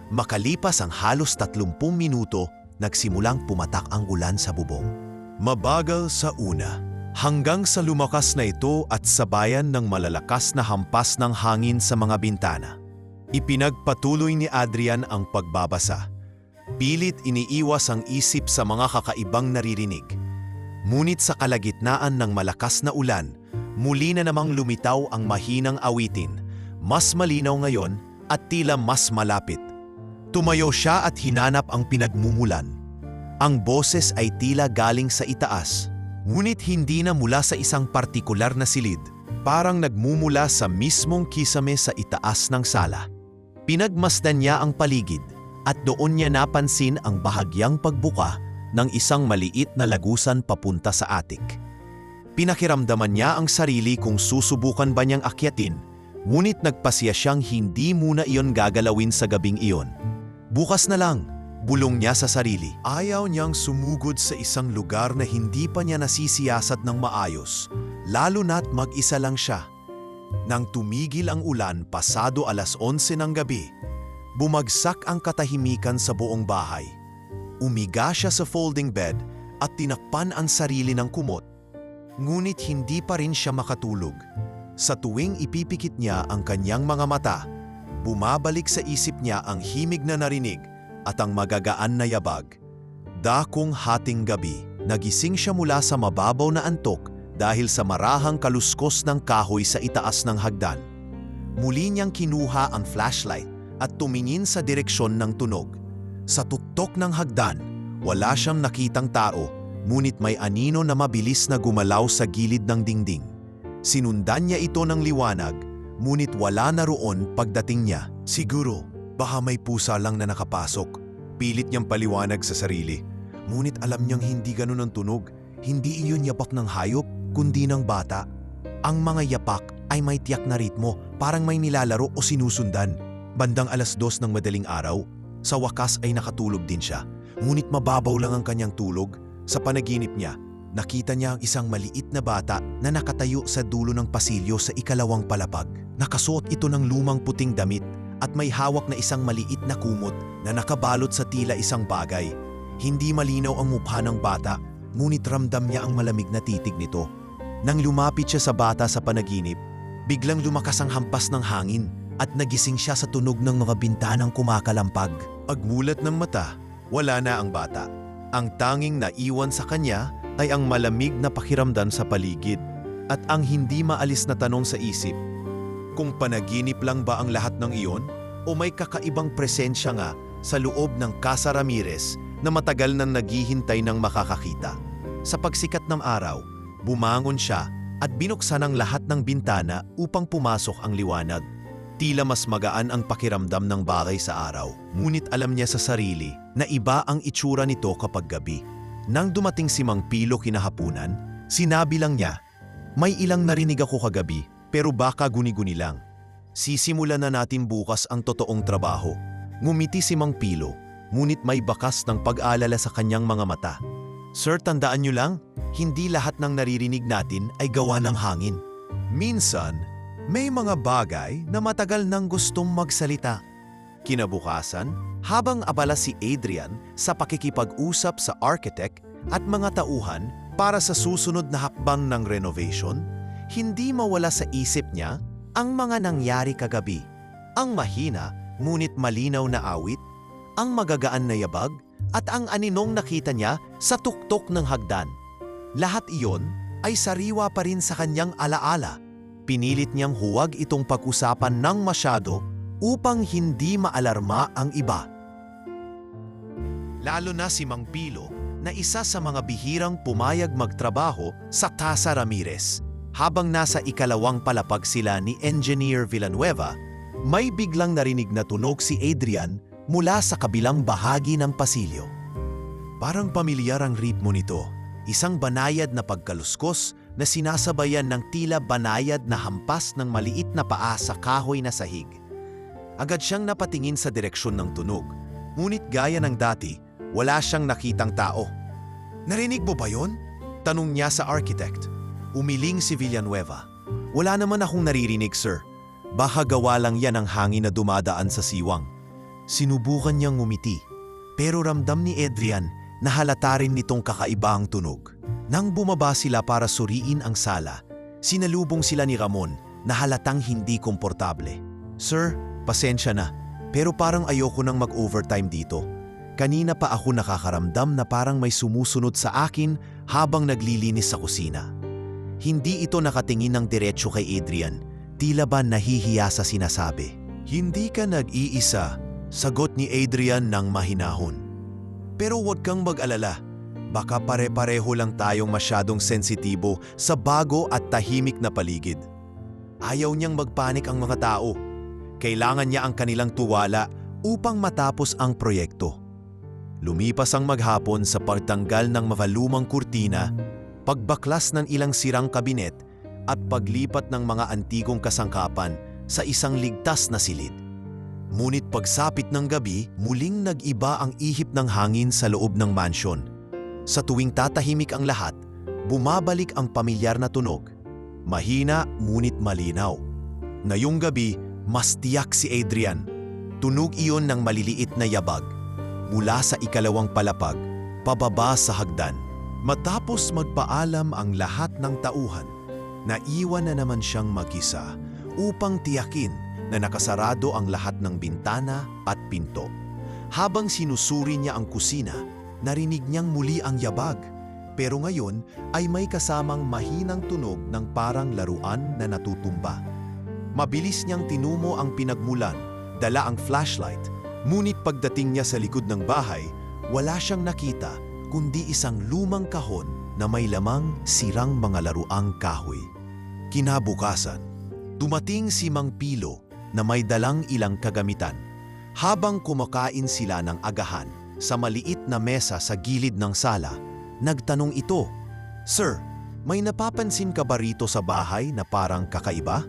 Makalipas ang halos 30 minuto, nagsimulang pumatak ang ulan sa bubong. Mabagal sa una, hanggang sa lumakas na ito at sabayan ng malalakas na hampas ng hangin sa mga bintana. Ipinagpatuloy ni Adrian ang pagbabasa. Pilit iniiwas ang isip sa mga kakaibang naririnig. Ngunit sa kalagitnaan ng malakas na ulan, muli na namang lumitaw ang mahinang awitin. Mas malinaw ngayon at tila mas malapit. Tumayo siya at hinanap ang pinagmumulan. Ang boses ay tila galing sa itaas, ngunit hindi na mula sa isang partikular na silid, parang nagmumula sa mismong kisame sa itaas ng sala. Pinagmasdan niya ang paligid at doon niya napansin ang bahagyang pagbuka ng isang maliit na lagusan papunta sa atik. Pinakiramdaman niya ang sarili kung susubukan ba niyang akyatin, ngunit nagpasya siyang hindi muna iyon gagalawin sa gabing iyon. Bukas na lang, bulong niya sa sarili. Ayaw niyang sumugod sa isang lugar na hindi pa niya nasisiyasat ng maayos, lalo na't mag-isa lang siya. Nang tumigil ang ulan pasado 11:00 ng gabi, bumagsak ang katahimikan sa buong bahay. Umiga siya sa folding bed at tinakpan ang sarili ng kumot. Ngunit hindi pa rin siya makatulog. Sa tuwing ipipikit niya ang kanyang mga mata, bumabalik sa isip niya ang himig na narinig at ang magagaan na yabag. Dakong hating gabi, nagising siya mula sa mababaw na antok dahil sa marahang kaluskos ng kahoy sa itaas ng hagdan. Muli niyang kinuha ang flashlight at tumingin sa direksyon ng tunog. Sa tuktok ng hagdan, wala siyang nakitang tao, ngunit may anino na mabilis na gumalaw sa gilid ng dingding. Sinundan niya ito ng liwanag, ngunit wala na roon pagdating niya. Siguro, baka may pusa lang na nakapasok. Pilit niyang paliwanag sa sarili. Ngunit alam niyang hindi ganun ang tunog. Hindi iyon yapak ng hayop, kundi ng bata. Ang mga yapak ay may tiyak na ritmo, parang may nilalaro o sinusundan. Bandang 2:00 ng madaling araw, sa wakas ay nakatulog din siya. Ngunit mababaw lang ang kanyang tulog. Sa panaginip niya, nakita niya ang isang maliit na bata na nakatayo sa dulo ng pasilyo sa ikalawang palapag. Nakasuot ito ng lumang puting damit at may hawak na isang maliit na kumot na nakabalot sa tila isang bagay. Hindi malinaw ang mukha ng bata, ngunit ramdam niya ang malamig na titig nito. Nang lumapit siya sa bata sa panaginip, biglang lumakas ang hampas ng hangin at nagising siya sa tunog ng mga bintanang kumakalampag. Pagmulat ng mata, wala na ang bata. Ang tanging naiwan sa kanya ay ang malamig na pakiramdam sa paligid at ang hindi maalis na tanong sa isip. Kung panaginip lang ba ang lahat ng iyon o may kakaibang presensya nga sa loob ng Casa Ramirez na matagal nang naghihintay ng makakakita. Sa pagsikat ng araw, bumangon siya at binuksan ang lahat ng bintana upang pumasok ang liwanag. Tila mas magaan ang pakiramdam ng bagay sa araw, ngunit alam niya sa sarili na iba ang itsura nito kapag gabi. Nang dumating si Mang Pilo kinahapunan, sinabi lang niya, "May ilang narinig ako kagabi, pero baka guni-guni lang. Sisimulan na natin bukas ang totoong trabaho." Ngumiti si Mang Pilo, ngunit may bakas ng pag-alala sa kanyang mga mata. "Sir, tandaan niyo lang, hindi lahat ng naririnig natin ay gawa ng hangin. Minsan, may mga bagay na matagal nang gustong magsalita." Kinabukasan, habang abala si Adrian sa pakikipag-usap sa architect at mga tauhan para sa susunod na hakbang ng renovation, hindi mawala sa isip niya ang mga nangyari kagabi. Ang mahina ngunit malinaw na awit, ang magagaan na yabag at ang aninong nakita niya sa tuktok ng hagdan. Lahat iyon ay sariwa pa rin sa kanyang alaala. Pinilit niyang huwag itong pag-usapan ng masyado upang hindi maalarma ang iba. Lalo na si Mang Pilo na isa sa mga bihirang pumayag magtrabaho sa Casa Ramirez. Habang nasa ikalawang palapag sila ni Engineer Villanueva, may biglang narinig na tunog si Adrian mula sa kabilang bahagi ng pasilyo. Parang pamilyar ang ritmo nito, isang banayad na pagkaluskos na sinasabayan ng tila banayad na hampas ng maliit na paa sa kahoy na sahig. Agad siyang napatingin sa direksyon ng tunog, ngunit gaya ng dati, wala siyang nakitang tao. Narinig mo ba yon? Tanong niya sa architect. Umiling si Villanueva. Wala naman akong naririnig, sir. Baka gawa lang yan ang hangin na dumadaan sa siwang. Sinubukan niyang ngumiti. Pero ramdam ni Adrian na halata rin nitong kakaiba ang tunog. Nang bumaba sila para suriin ang sala, sinalubong sila ni Ramon na halatang hindi komportable. Sir, pasensya na, pero parang ayoko nang mag-overtime dito. Kanina pa ako nakakaramdam na parang may sumusunod sa akin habang naglilinis sa kusina. Hindi ito nakatingin ng diretsyo kay Adrian, tila ba nahihiya sa sinasabi. Hindi ka nag-iisa, sagot ni Adrian ng mahinahon. Pero huwag kang mag-alala. Baka pare-pareho lang tayong masyadong sensitibo sa bago at tahimik na paligid. Ayaw niyang magpanik ang mga tao. Kailangan niya ang kanilang tuwala upang matapos ang proyekto. Lumipas ang maghapon sa pagtanggal ng mavalumang kurtina, pagbaklas ng ilang sirang kabinet at paglipat ng mga antigong kasangkapan sa isang ligtas na silid. Ngunit pagsapit ng gabi, muling nag-iba ang ihip ng hangin sa loob ng mansyon. Sa tuwing tatahimik ang lahat, bumabalik ang pamilyar na tunog. Mahina ngunit malinaw. Ngayong gabi, mas tiyak si Adrian. Tunog iyon ng maliliit na yabag. Mula sa ikalawang palapag, pababa sa hagdan. Matapos magpaalam ang lahat ng tauhan, naiwan na naman siyang mag-isa upang tiyakin na nakasarado ang lahat ng bintana at pinto. Habang sinusuri niya ang kusina, narinig niyang muli ang yabag. Pero ngayon ay may kasamang mahinang tunog ng parang laruan na natutumba. Mabilis niyang tinumo ang pinagmulan, dala ang flashlight. Ngunit pagdating niya sa likod ng bahay, wala siyang nakita kundi isang lumang kahon na may lamang sirang mga laruang kahoy. Kinabukasan, dumating si Mang Pilo na may dalang ilang kagamitan. Habang kumakain sila ng agahan sa maliit na mesa sa gilid ng sala, nagtanong ito, "Sir, may napapansin ka ba rito sa bahay na parang kakaiba?"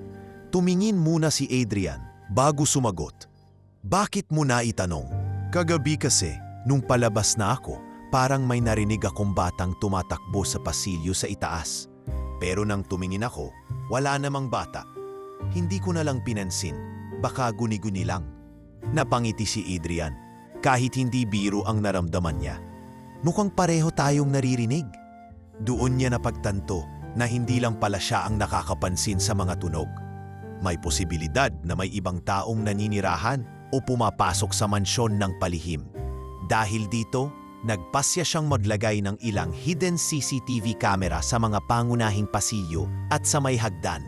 Tumingin muna si Adrian bago sumagot. "Bakit mo na itanong?" "Kagabi kasi, nung palabas na ako, parang may narinig akong batang tumatakbo sa pasilyo sa itaas. Pero nang tumingin ako, wala namang bata. Hindi ko na lang pinansin, baka guni-guni lang." Napangiti si Adrian, kahit hindi biro ang naramdaman niya. Mukhang pareho tayong naririnig. Doon niya napagtanto na hindi lang pala siya ang nakakapansin sa mga tunog. May posibilidad na may ibang taong naninirahan o pumapasok sa mansyon ng palihim. Dahil dito, nagpasya siyang maglagay ng ilang hidden CCTV camera sa mga pangunahing pasilyo at sa may hagdan.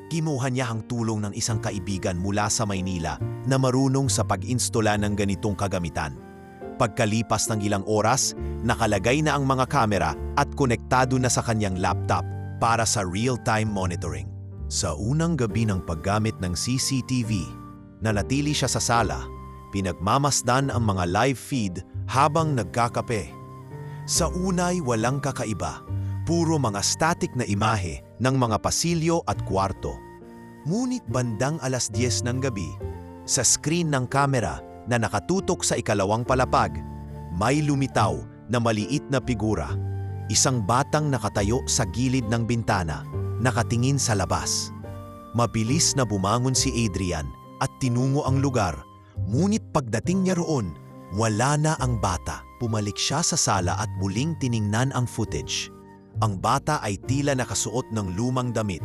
Kinuha niya ang tulong ng isang kaibigan mula sa Maynila na marunong sa pag-installa ng ganitong kagamitan. Pagkalipas ng ilang oras, nakalagay na ang mga kamera at konektado na sa kanyang laptop para sa real-time monitoring. Sa unang gabi ng paggamit ng CCTV, nanatili siya sa sala, pinagmamasdan ang mga live feed habang nagkakape. Sa unay walang kakaiba, puro mga static na imahe ng mga pasilyo at kwarto. Ngunit bandang 10:00 ng gabi, sa screen ng kamera na nakatutok sa ikalawang palapag, may lumitaw na maliit na figura. Isang batang nakatayo sa gilid ng bintana, nakatingin sa labas. Mabilis na bumangon si Adrian at tinungo ang lugar, ngunit pagdating niya roon, wala na ang bata. Pumalik siya sa sala at muling tiningnan ang footage. Ang bata ay tila nakasuot ng lumang damit,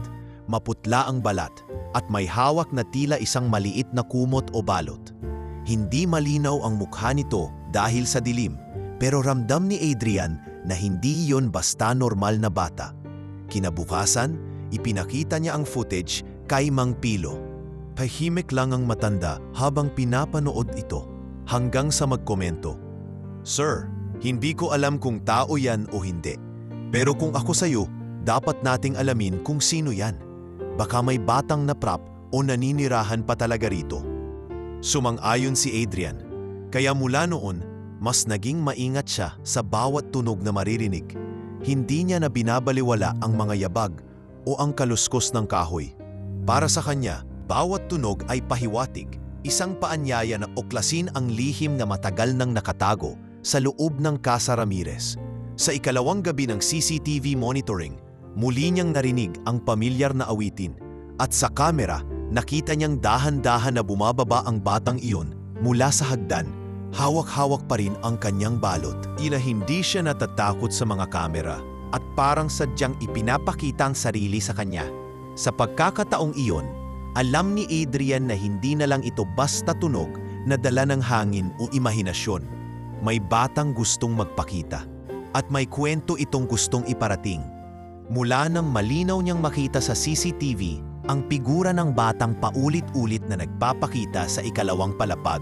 maputla ang balat, at may hawak na tila isang maliit na kumot o balot. Hindi malinaw ang mukha nito dahil sa dilim, pero ramdam ni Adrian na hindi iyon basta normal na bata. Kinabukasan, ipinakita niya ang footage kay Mang Pilo. Tahimik lang ang matanda habang pinapanood ito, hanggang sa magkomento, "Sir, hindi ko alam kung tao yan o hindi. Pero kung ako sa'yo, dapat nating alamin kung sino yan. Baka may batang na prop o naninirahan pa talaga rito." Sumang-ayon si Adrian, kaya mula noon, mas naging maingat siya sa bawat tunog na maririnig. Hindi niya na binabaliwala ang mga yabag o ang kaluskos ng kahoy. Para sa kanya, bawat tunog ay pahiwatig, isang paanyaya na oklasin ang lihim na matagal nang nakatago sa loob ng Casa Ramirez. Sa ikalawang gabi ng CCTV monitoring, muli niyang narinig ang pamilyar na awitin at sa kamera nakita niyang dahan-dahan na bumababa ang batang iyon mula sa hagdan. Hawak-hawak pa rin ang kanyang balot. Tila hindi siya natatakot sa mga kamera at parang sadyang ipinapakita ang sarili sa kanya. Sa pagkakataong iyon, alam ni Adrian na hindi na lang ito basta tunog na dala ng hangin o imahinasyon. May batang gustong magpakita at may kwento itong gustong iparating. Mula nang malinaw niyang makita sa CCTV ang figura ng batang paulit-ulit na nagpapakita sa ikalawang palapag,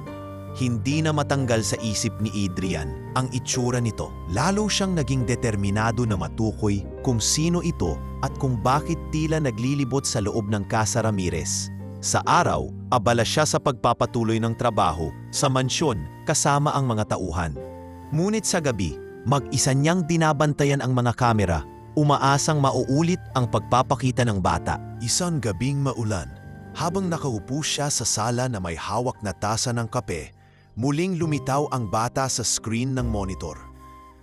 hindi na matanggal sa isip ni Adrian ang itsura nito. Lalo siyang naging determinado na matukoy kung sino ito at kung bakit tila naglilibot sa loob ng Casa Ramirez. Sa araw, abala siya sa pagpapatuloy ng trabaho sa mansyon kasama ang mga tauhan. Ngunit sa gabi, mag-isa niyang dinabantayan ang mga kamera, umaasang mauulit ang pagpapakita ng bata. Isang gabing maulan, habang nakaupo siya sa sala na may hawak na tasa ng kape, muling lumitaw ang bata sa screen ng monitor.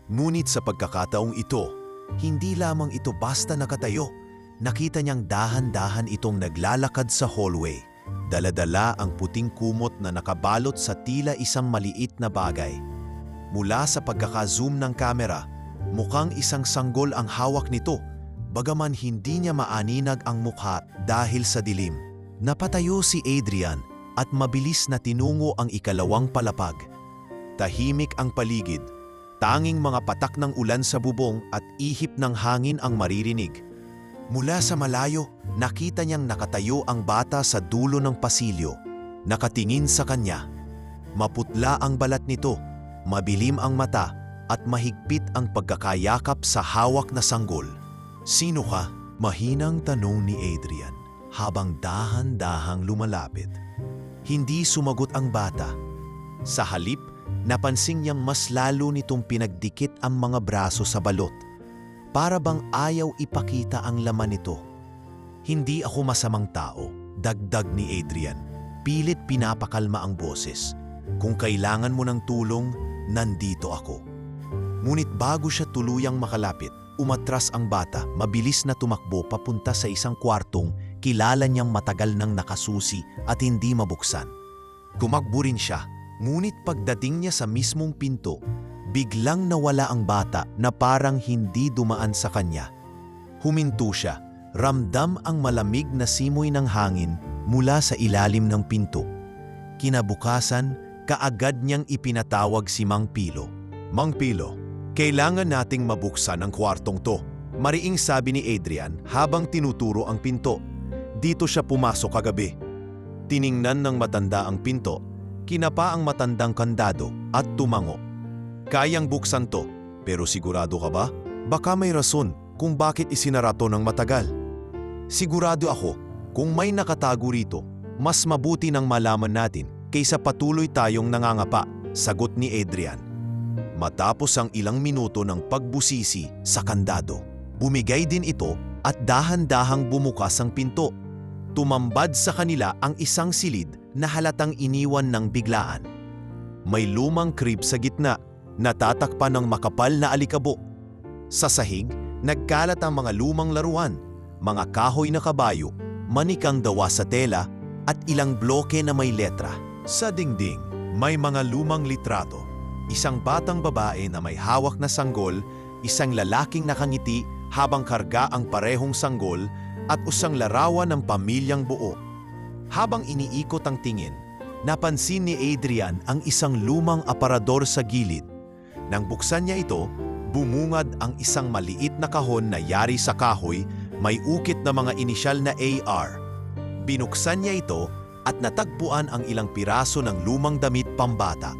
Ngunit sa pagkakataong ito, hindi lamang ito basta nakatayo. Nakita niyang dahan-dahan itong naglalakad sa hallway. Dala-dala ang puting kumot na nakabalot sa tila isang maliit na bagay. Mula sa pagkaka-zoom ng kamera, mukhang isang sanggol ang hawak nito, bagaman hindi niya maaninag ang mukha dahil sa dilim. Napatayo si Adrian at mabilis na tinungo ang ikalawang palapag. Tahimik ang paligid, tanging mga patak ng ulan sa bubong at ihip ng hangin ang maririnig. Mula sa malayo, nakita niyang nakatayo ang bata sa dulo ng pasilyo, nakatingin sa kanya. Maputla ang balat nito, mabilim ang mata at mahigpit ang pagkakayakap sa hawak na sanggol. "Sino ka?" Mahinang tanong ni Adrian habang dahan-dahang lumalapit. Hindi sumagot ang bata. Sa halip, napansin niyang mas lalo nitong pinagdikit ang mga braso sa balot. Para bang ayaw ipakita ang laman nito. "Hindi ako masamang tao," dagdag ni Adrian. Pilit pinapakalma ang boses. "Kung kailangan mo ng tulong, nandito ako." Ngunit bago siya tuluyang makalapit, umatras ang bata, mabilis na tumakbo papunta sa isang kwartong kilala niyang matagal nang nakasusi at hindi mabuksan. Tumakbo rin siya, ngunit pagdating niya sa mismong pinto, biglang nawala ang bata na parang hindi dumaan sa kanya. Huminto siya, ramdam ang malamig na simoy ng hangin mula sa ilalim ng pinto. Kinabukasan, kaagad niyang ipinatawag si Mang Pilo. "Mang Pilo, kailangan nating mabuksan ang kwartong to," mariing sabi ni Adrian habang tinuturo ang pinto. Dito siya pumasok kagabi. Tiningnan ng matanda ang pinto, kinapa ang matandang kandado at tumango. "Kayang buksan to, pero sigurado ka ba? Baka may rason kung bakit isinara to ng matagal." "Sigurado ako, kung may nakatago rito, mas mabuti nang malaman natin kaysa patuloy tayong nangangapa," sagot ni Adrian. Matapos ang ilang minuto ng pagbusisi sa kandado, bumigay din ito at dahan-dahang bumukas ang pinto. Tumambad sa kanila ang isang silid na halatang iniwan ng biglaan. May lumang crib sa gitna, natatakpan ng makapal na alikabok. Sa sahig, nagkalat ang mga lumang laruan, mga kahoy na kabayo, manikang dawa sa tela, at ilang bloke na may letra. Sa dingding, may mga lumang litrato. Isang batang babae na may hawak na sanggol, isang lalaking nakangiti habang karga ang parehong sanggol, at usang larawan ng pamilyang buo. Habang iniikot ang tingin, napansin ni Adrian ang isang lumang aparador sa gilid. Nang buksan niya ito, bumungad ang isang maliit na kahon na yari sa kahoy, may ukit na mga inisyal na AR. Binuksan niya ito at natagpuan ang ilang piraso ng lumang damit pambata.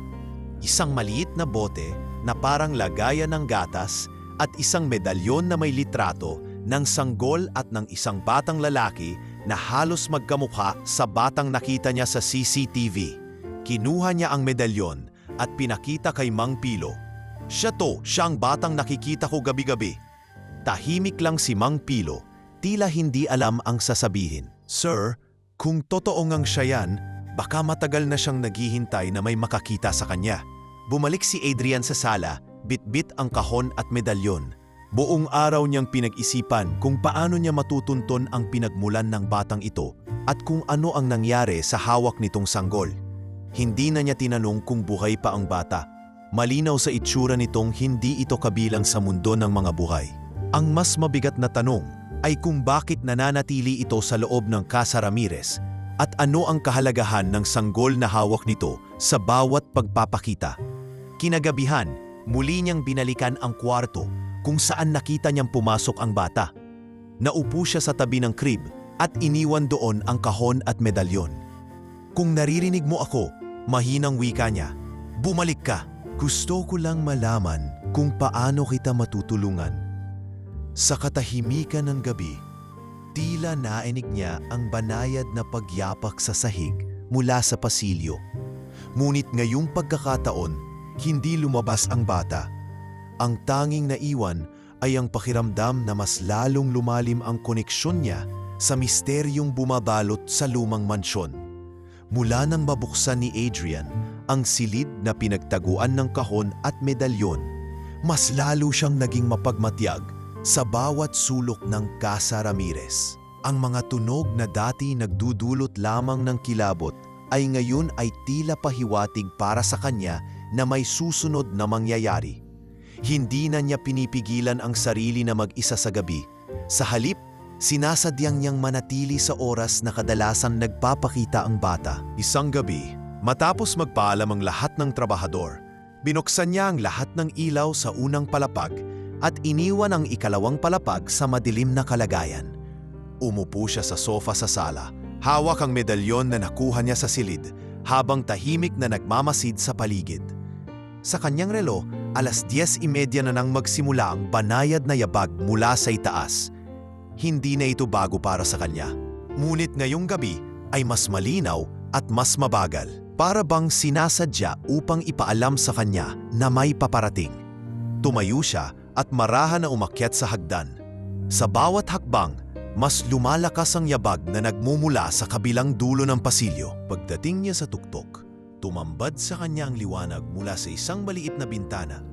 Isang maliit na bote na parang lagayan ng gatas at isang medalyon na may litrato ng sanggol at ng isang batang lalaki na halos magkamukha sa batang nakita niya sa CCTV. Kinuha niya ang medalyon at pinakita kay Mang Pilo. "Siya ang batang nakikita ko gabi-gabi." Tahimik lang si Mang Pilo, tila hindi alam ang sasabihin. "Sir, kung totoo ngang siya yan, baka matagal na siyang naghihintay na may makakita sa kanya." Bumalik si Adrian sa sala, bitbit ang kahon at medalyon. Buong araw niyang pinag-isipan kung paano niya matutunton ang pinagmulan ng batang ito at kung ano ang nangyari sa hawak nitong sanggol. Hindi na niya tinanong kung buhay pa ang bata. Malinaw sa itsura nitong hindi ito kabilang sa mundo ng mga buhay. Ang mas mabigat na tanong ay kung bakit nananatili ito sa loob ng Casa Ramirez at ano ang kahalagahan ng sanggol na hawak nito sa bawat pagpapakita. Kinagabihan, muli niyang binalikan ang kwarto kung saan nakita niyang pumasok ang bata. Naupo siya sa tabi ng crib at iniwan doon ang kahon at medalyon. Kung naririnig mo ako, mahinang wika niya, bumalik ka. Gusto ko lang malaman kung paano kita matutulungan. Sa katahimikan ng gabi, tila nainig niya ang banayad na pagyapak sa sahig mula sa pasilyo. Ngunit ngayong pagkakataon, hindi lumabas ang bata. Ang tanging naiwan ay ang pakiramdam na mas lalong lumalim ang koneksyon niya sa misteryong bumabalot sa lumang mansyon. Mula nang mabuksan ni Adrian ang silid na pinagtaguan ng kahon at medalyon, mas lalo siyang naging mapagmatyag sa bawat sulok ng Casa Ramirez. Ang mga tunog na dati nagdudulot lamang ng kilabot ay ngayon ay tila pahiwatig para sa kanya na may susunod na mangyayari. Hindi na niya pinipigilan ang sarili na mag-isa sa gabi. Sa halip, sinasadyang niyang manatili sa oras na kadalasan nagpapakita ang bata. Isang gabi, matapos magpaalam ang lahat ng trabahador, binuksan niya ang lahat ng ilaw sa unang palapag at iniwan ang ikalawang palapag sa madilim na kalagayan. Umupo siya sa sofa sa sala, hawak ang medalyon na nakuha niya sa silid habang tahimik na nagmamasid sa paligid. Sa kanyang relo, 10:30 na nang magsimula ang banayad na yabag mula sa itaas. Hindi na ito bago para sa kanya. Ngunit ngayong gabi ay mas malinaw at mas mabagal. Para bang sinasadya upang ipaalam sa kanya na may paparating. Tumayo siya at marahan na umakyat sa hagdan. Sa bawat hakbang, mas lumalakas ang yabag na nagmumula sa kabilang dulo ng pasilyo. Pagdating niya sa tuktok, tumambad sa kanya ang liwanag mula sa isang maliit na bintana.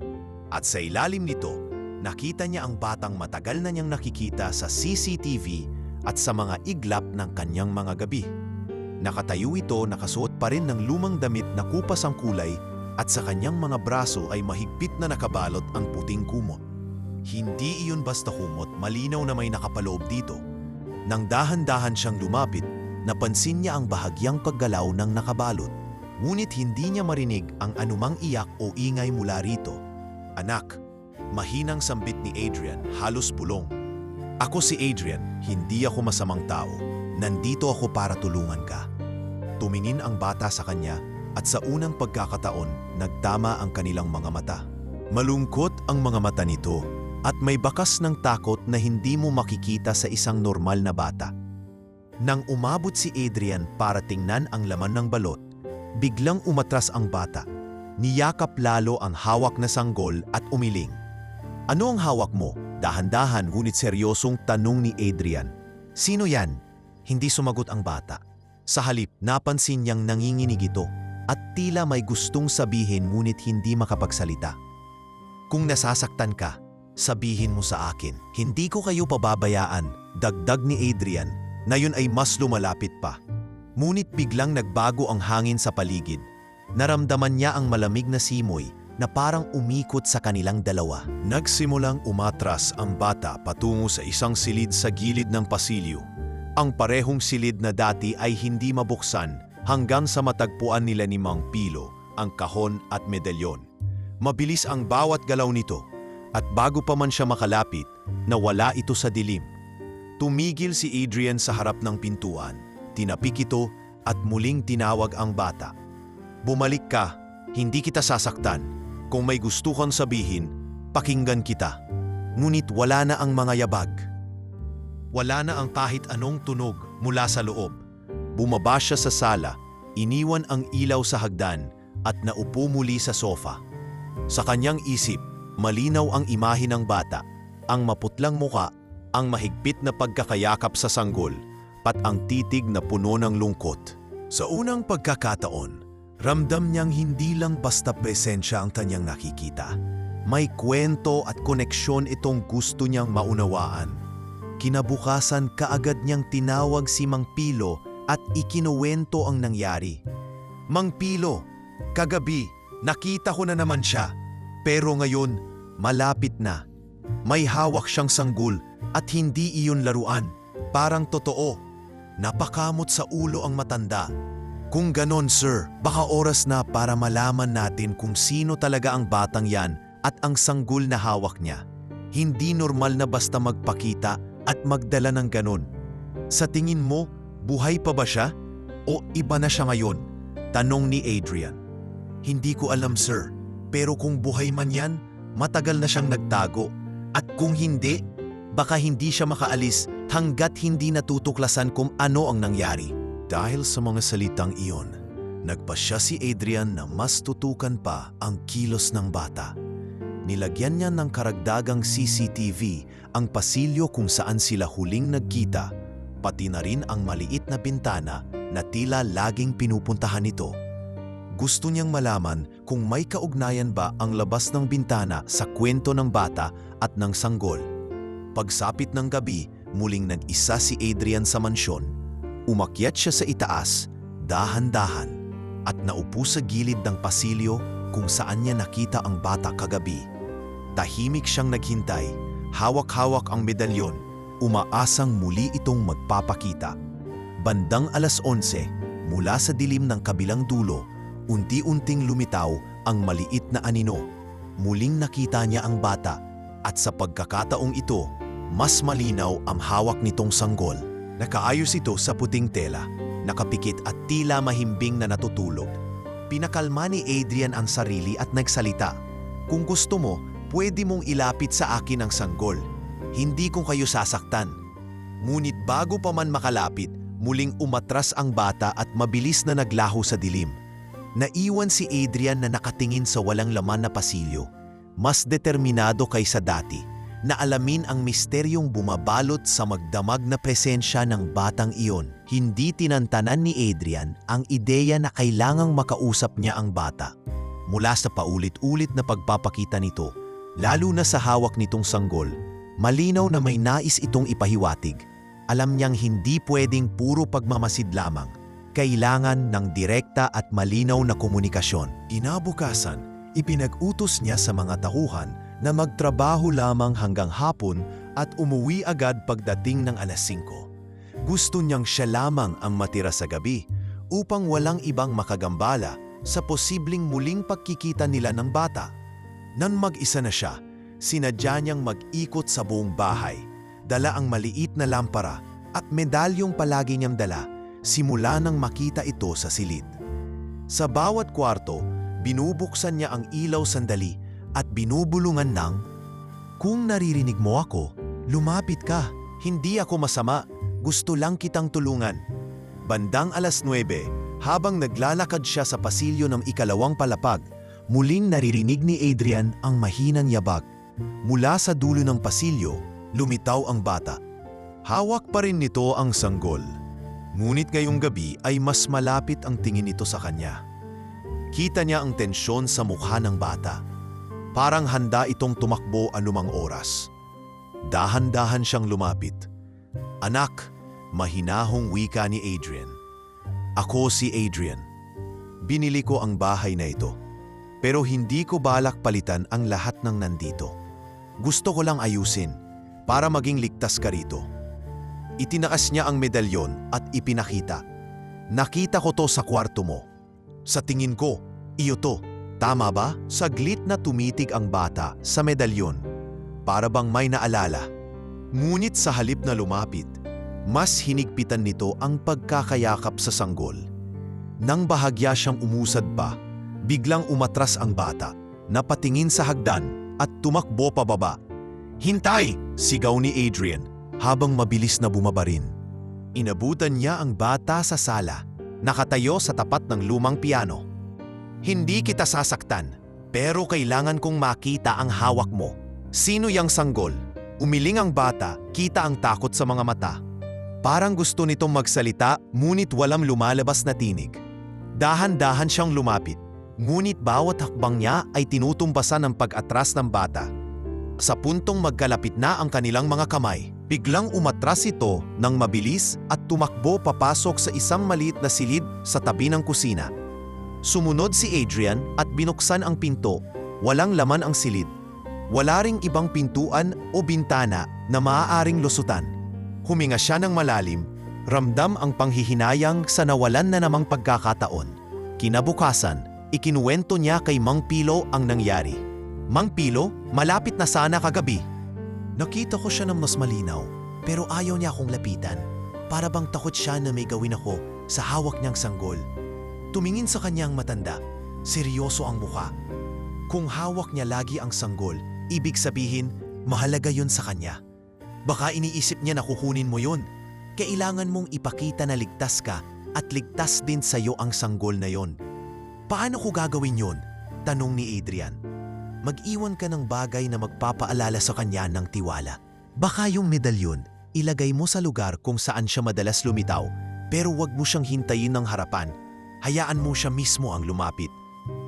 At sa ilalim nito, nakita niya ang batang matagal na niyang nakikita sa CCTV at sa mga iglap ng kanyang mga gabi. Nakatayo ito, nakasuot pa rin ng lumang damit na kupas ang kulay at sa kanyang mga braso ay mahigpit na nakabalot ang puting kumot. Hindi iyon basta kumot, malinaw na may nakapaloob dito. Nang dahan-dahan siyang lumapit, napansin niya ang bahagyang paggalaw ng nakabalot. Ngunit hindi niya marinig ang anumang iyak o ingay mula rito. Anak, mahinang sambit ni Adrian, halos bulong. Ako si Adrian, hindi ako masamang tao. Nandito ako para tulungan ka. Tumingin ang bata sa kanya at sa unang pagkakataon, nagtama ang kanilang mga mata. Malungkot ang mga mata nito at may bakas ng takot na hindi mo makikita sa isang normal na bata. Nang umabot si Adrian para tingnan ang laman ng balot, biglang umatras ang bata. Niyakap lalo ang hawak na sanggol at umiling. Ano ang hawak mo? Dahan-dahan ngunit seryosong tanong ni Adrian. Sino yan? Hindi sumagot ang bata. Sa halip, napansin niyang nanginginig ito at tila may gustong sabihin ngunit hindi makapagsalita. Kung nasasaktan ka, sabihin mo sa akin. Hindi ko kayo pababayaan, dagdag ni Adrian, na yun ay mas lumalapit pa. Ngunit biglang nagbago ang hangin sa paligid. Naramdaman niya ang malamig na simoy na parang umikot sa kanilang dalawa. Nagsimulang umatras ang bata patungo sa isang silid sa gilid ng pasilyo. Ang parehong silid na dati ay hindi mabuksan hanggang sa matagpuan nila ni Mang Pilo ang kahon at medalyon. Mabilis ang bawat galaw nito at bago pa man siya makalapit, nawala ito sa dilim. Tumigil si Adrian sa harap ng pintuan, tinapik ito at muling tinawag ang bata. Bumalik ka, hindi kita sasaktan. Kung may gusto kang sabihin, pakinggan kita. Ngunit wala na ang mga yabag. Wala na ang kahit anong tunog mula sa loob. Bumaba siya sa sala, iniwan ang ilaw sa hagdan at naupo muli sa sofa. Sa kanyang isip, malinaw ang imahe ng bata, ang maputlang muka, ang mahigpit na pagkakayakap sa sanggol, pat ang titig na puno ng lungkot. Sa unang pagkakataon, ramdam niyang hindi lang basta presensya ang kanyang nakikita. May kwento at koneksyon itong gusto niyang maunawaan. Kinabukasan kaagad niyang tinawag si Mang Pilo at ikinuwento ang nangyari. Mang Pilo, kagabi nakita ko na naman siya. Pero ngayon, malapit na. May hawak siyang sanggol at hindi iyon laruan. Parang totoo. Napakamot sa ulo ang matanda. Kung ganon sir, baka oras na para malaman natin kung sino talaga ang batang yan at ang sanggol na hawak niya. Hindi normal na basta magpakita at magdala ng ganon. Sa tingin mo, buhay pa ba siya? O iba na siya ngayon? Tanong ni Adrian. Hindi ko alam sir, pero kung buhay man yan, matagal na siyang nagtago. At kung hindi, baka hindi siya makaalis hanggat hindi natutuklasan kung ano ang nangyari. Dahil sa mga salitang iyon, nagpasya si Adrian na mas tutukan pa ang kilos ng bata. Nilagyan niya ng karagdagang CCTV ang pasilyo kung saan sila huling nagkita, pati na rin ang maliit na bintana na tila laging pinupuntahan nito. Gusto niyang malaman kung may kaugnayan ba ang labas ng bintana sa kwento ng bata at ng sanggol. Pagsapit ng gabi, muling nag-isa si Adrian sa mansyon. Umakyat siya sa itaas, dahan-dahan, at naupo sa gilid ng pasilyo kung saan niya nakita ang bata kagabi. Tahimik siyang naghintay, hawak-hawak ang medalyon, umaasang muli itong magpapakita. Bandang 11:00, mula sa dilim ng kabilang dulo, unti-unting lumitaw ang maliit na anino. Muling nakita niya ang bata at sa pagkakataong ito, mas malinaw ang hawak nitong sanggol. Nakaayos ito sa puting tela, nakapikit at tila mahimbing na natutulog. Pinakalma ni Adrian ang sarili at nagsalita. Kung gusto mo, pwede mong ilapit sa akin ang sanggol. Hindi ko kayo sasaktan. Ngunit bago pa man makalapit, muling umatras ang bata at mabilis na naglaho sa dilim. Naiwan si Adrian na nakatingin sa walang laman na pasilyo. Mas determinado kaysa dati na alamin ang misteryong bumabalot sa magdamag na presensya ng batang iyon. Hindi tinantanan ni Adrian ang ideya na kailangang makausap niya ang bata. Mula sa paulit-ulit na pagpapakita nito, lalo na sa hawak nitong sanggol, malinaw na may nais itong ipahiwatig. Alam niyang hindi pwedeng puro pagmamasid lamang. Kailangan ng direkta at malinaw na komunikasyon. Kinabukasan, ipinag-utos niya sa mga tauhan na magtrabaho lamang hanggang hapon at umuwi agad pagdating ng 5:00. Gusto niyang siya lamang ang matira sa gabi upang walang ibang makagambala sa posibleng muling pagkikita nila ng bata. Nang mag-isa na siya, sinadya niyang mag-ikot sa buong bahay, dala ang maliit na lampara at medalyong palagi niyang dala simula nang makita ito sa silid. Sa bawat kwarto, binubuksan niya ang ilaw sandali at binubulungan ng, "Kung naririnig mo ako, lumapit ka. Hindi ako masama. Gusto lang kitang tulungan." Bandang 9:00, habang naglalakad siya sa pasilyo ng ikalawang palapag, muling naririnig ni Adrian ang mahinang yabag. Mula sa dulo ng pasilyo, lumitaw ang bata. Hawak pa rin nito ang sanggol. Ngunit ngayong gabi ay mas malapit ang tingin nito sa kanya. Kita niya ang tensyon sa mukha ng bata. Parang handa itong tumakbo anumang oras. Dahan-dahan siyang lumapit. "Anak," mahinahong wika ni Adrian. "Ako si Adrian. Binili ko ang bahay na ito. Pero hindi ko balak palitan ang lahat ng nandito. Gusto ko lang ayusin para maging ligtas ka rito." Itinaas niya ang medalyon at ipinakita. "Nakita ko to sa kwarto mo. Sa tingin ko, iyo to. Tama ba?" Saglit na tumitig ang bata sa medalyon, para bang may naalala. Ngunit sa halip na lumapit, mas hinigpitan nito ang pagkakayakap sa sanggol. Nang bahagya siyang umusad pa, biglang umatras ang bata, napatingin sa hagdan at tumakbo pababa. "Hintay!" sigaw ni Adrian habang mabilis na bumabarin. Inabutan niya ang bata sa sala, nakatayo sa tapat ng lumang piano. "Hindi kita sasaktan, pero kailangan kong makita ang hawak mo. Sino yang sanggol?" Umiling ang bata, kita ang takot sa mga mata. Parang gusto nitong magsalita, ngunit walang lumalabas na tinig. Dahan-dahan siyang lumapit. Ngunit bawat hakbang niya ay tinutumbasan ng pag-atras ng bata. Sa puntong magkalapit na ang kanilang mga kamay, biglang umatras ito ng mabilis at tumakbo papasok sa isang maliit na silid sa tabi ng kusina. Sumunod si Adrian at binuksan ang pinto. Walang laman ang silid. Wala ring ibang pintuan o bintana na maaaring lusutan. Huminga siya ng malalim, ramdam ang panghihinayang sa nawalan na namang pagkakataon. Kinabukasan, ikinuwento niya kay Mang Pilo ang nangyari. Mang Pilo, malapit na sana kagabi. Nakita ko siya ng mas malinaw, pero ayaw niya akong lapitan. Para bang takot siya na may gawin ako sa hawak niyang sanggol. Tumingin sa kanyang matanda, seryoso ang mukha. Kung hawak niya lagi ang sanggol, ibig sabihin, mahalaga yun sa kanya. Baka iniisip niya na kukunin mo yun. Kailangan mong ipakita na ligtas ka at ligtas din sa'yo ang sanggol na yon. Paano ko gagawin yon? Tanong ni Adrian. Mag-iwan ka ng bagay na magpapaalala sa kanya ng tiwala. Baka yung medalyon, ilagay mo sa lugar kung saan siya madalas lumitaw, pero wag mo siyang hintayin ng harapan. Hayaan mo siya mismo ang lumapit.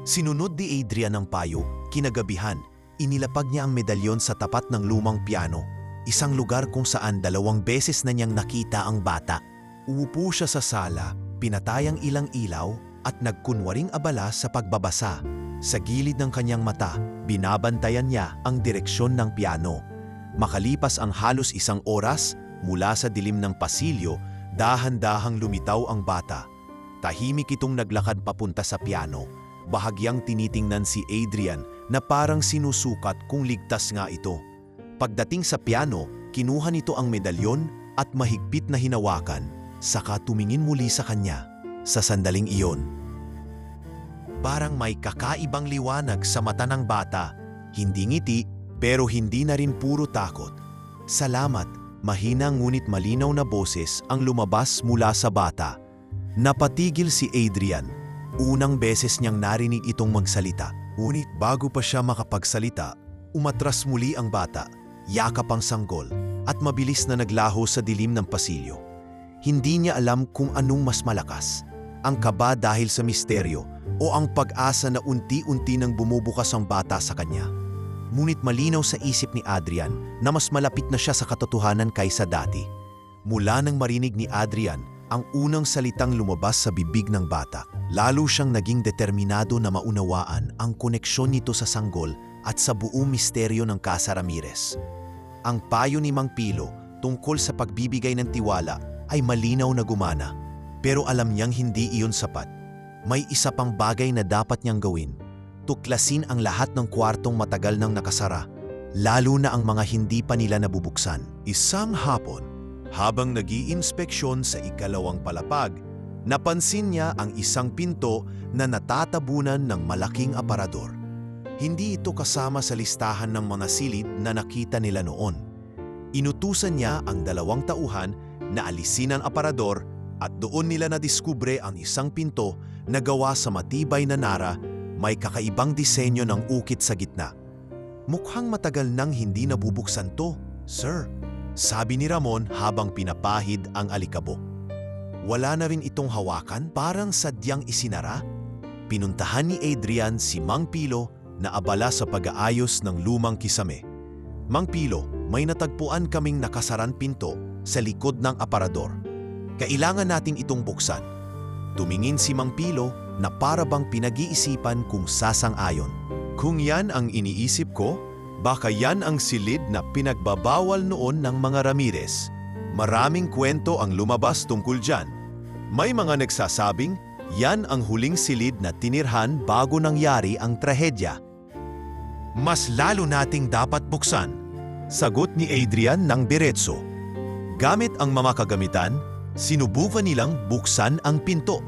Sinunod ni Adrian ang payo, kinagabihan, inilapag niya ang medalyon sa tapat ng lumang piano, isang lugar kung saan 2 beses na niyang nakita ang bata. Uupo siya sa sala, pinatay ang ilang ilaw at nagkunwaring abala sa pagbabasa. Sa gilid ng kanyang mata, binabantayan niya ang direksyon ng piano. Makalipas ang halos 1 oras, mula sa dilim ng pasilyo, dahan-dahang lumitaw ang bata. Tahimik itong naglakad papunta sa piano. Bahagyang tinitingnan si Adrian na parang sinusukat kung ligtas nga ito. Pagdating sa piano, kinuha nito ang medalyon at mahigpit na hinawakan, saka tumingin muli sa kanya. Sa sandaling iyon, parang may kakaibang liwanag sa mata ng bata. Hindi ngiti, pero hindi na rin puro takot. Salamat, mahina ngunit malinaw na boses ang lumabas mula sa bata. Napatigil si Adrian. Unang beses niyang narinig itong magsalita. Ngunit bago pa siya makapagsalita, umatras muli ang bata, yakap ang sanggol, at mabilis na naglaho sa dilim ng pasilyo. Hindi niya alam kung anong mas malakas, ang kaba dahil sa misteryo o ang pag-asa na unti-unti nang bumubukas ang bata sa kanya. Ngunit malinaw sa isip ni Adrian na mas malapit na siya sa katotohanan kaysa dati. Mula nang marinig ni Adrian ang unang salitang lumabas sa bibig ng bata, lalo siyang naging determinado na maunawaan ang koneksyon nito sa sanggol at sa buong misteryo ng Casa Ramirez. Ang payo ni Mang Pilo tungkol sa pagbibigay ng tiwala ay malinaw na gumana, pero alam niyang hindi iyon sapat. May isa pang bagay na dapat niyang gawin. Tuklasin ang lahat ng kwartong matagal nang nakasara, lalo na ang mga hindi pa nila nabubuksan. Isang hapon, habang nag-iinspeksyon sa 2nd palapag, napansin niya ang isang pinto na natatabunan ng malaking aparador. Hindi ito kasama sa listahan ng mga silid na nakita nila noon. Inutusan niya ang 2 tauhan na alisin ang aparador at doon nila nadiskubre ang isang pinto na gawa sa matibay na nara, may kakaibang disenyo ng ukit sa gitna. Mukhang matagal nang hindi nabubuksan to, sir, sabi ni Ramon habang pinapahid ang alikabok. Wala na rin itong hawakan, parang sadyang isinara. Pinuntahan ni Adrian si Mang Pilo na abala sa pag-aayos ng lumang kisame. Mang Pilo, may natagpuan kaming nakasaran pinto sa likod ng aparador. Kailangan nating itong buksan. Tumingin si Mang Pilo na para bang pinag-iisipan kung sasang-ayon. Kung yan ang iniisip ko, baka yan ang silid na pinagbabawal noon ng mga Ramirez. Maraming kwento ang lumabas tungkol dyan. May mga nagsasabing, yan ang huling silid na tinirhan bago nangyari ang trahedya. Mas lalo nating dapat buksan, sagot ni Adrian ng diretso. Gamit ang mga kagamitan, sinubukan nilang buksan ang pinto.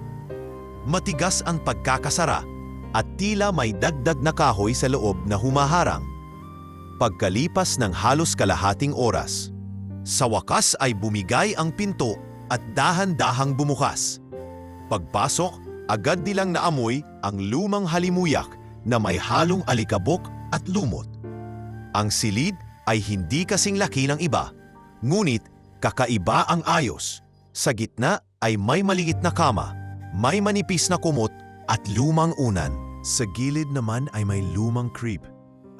Matigas ang pagkakasara at tila may dagdag na kahoy sa loob na humaharang. Pagkalipas ng halos kalahating oras, sa wakas ay bumigay ang pinto at dahan-dahang bumukas. Pagpasok, agad nilang naamoy ang lumang halimuyak na may halong alikabok at lumot. Ang silid ay hindi kasing laki ng iba, ngunit kakaiba ang ayos. Sa gitna ay may maliit na kama, may manipis na kumot at lumang unan. Sa gilid naman ay may lumang crib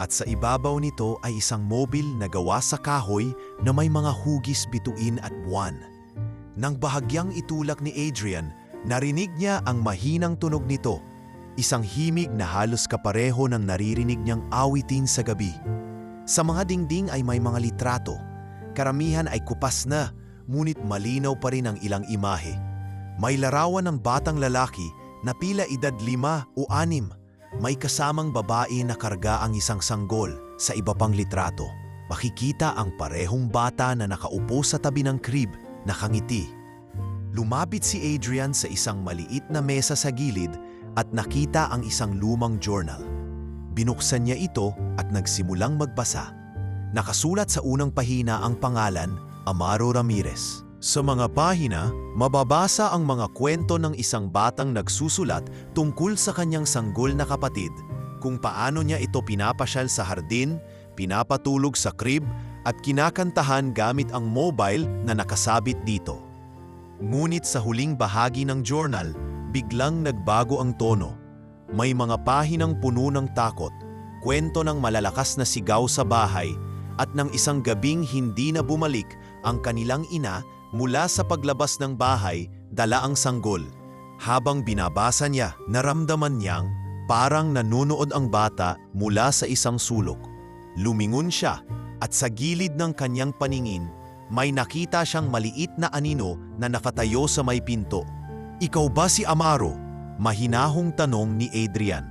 at sa ibabaw nito ay isang mobil na gawa sa kahoy na may mga hugis, bituin at buwan. Nang bahagyang itulak ni Adrian, narinig niya ang mahinang tunog nito, isang himig na halos kapareho ng naririnig niyang awitin sa gabi. Sa mga dingding ay may mga litrato. Karamihan ay kupas na, ngunit malinaw pa rin ang ilang imahe. May larawan ng batang lalaki na tila edad 5 o 6. May kasamang babae na karga ang isang sanggol. Sa iba pang litrato, makikita ang parehong bata na nakaupo sa tabi ng crib, nakangiti. Lumapit si Adrian sa isang maliit na mesa sa gilid at nakita ang isang lumang journal. Binuksan niya ito at nagsimulang magbasa. Nakasulat sa unang pahina ang pangalan, Amaro Ramirez. Sa mga pahina, mababasa ang mga kwento ng isang batang nagsusulat tungkol sa kanyang sanggol na kapatid, kung paano niya ito pinapasyal sa hardin, pinapatulog sa crib at kinakantahan gamit ang mobile na nakasabit dito. Ngunit sa huling bahagi ng journal, biglang nagbago ang tono. May mga pahinang puno ng takot, kwento ng malalakas na sigaw sa bahay at ng isang gabing hindi na bumalik ang kanilang ina mula sa paglabas ng bahay, dala ang sanggol. Habang binabasa niya, naramdaman niyang parang nanonood ang bata mula sa isang sulok. Lumingon siya at sa gilid ng kanyang paningin, may nakita siyang maliit na anino na nakatayo sa may pinto. "Ikaw ba si Amaro?" Mahinahong tanong ni Adrian.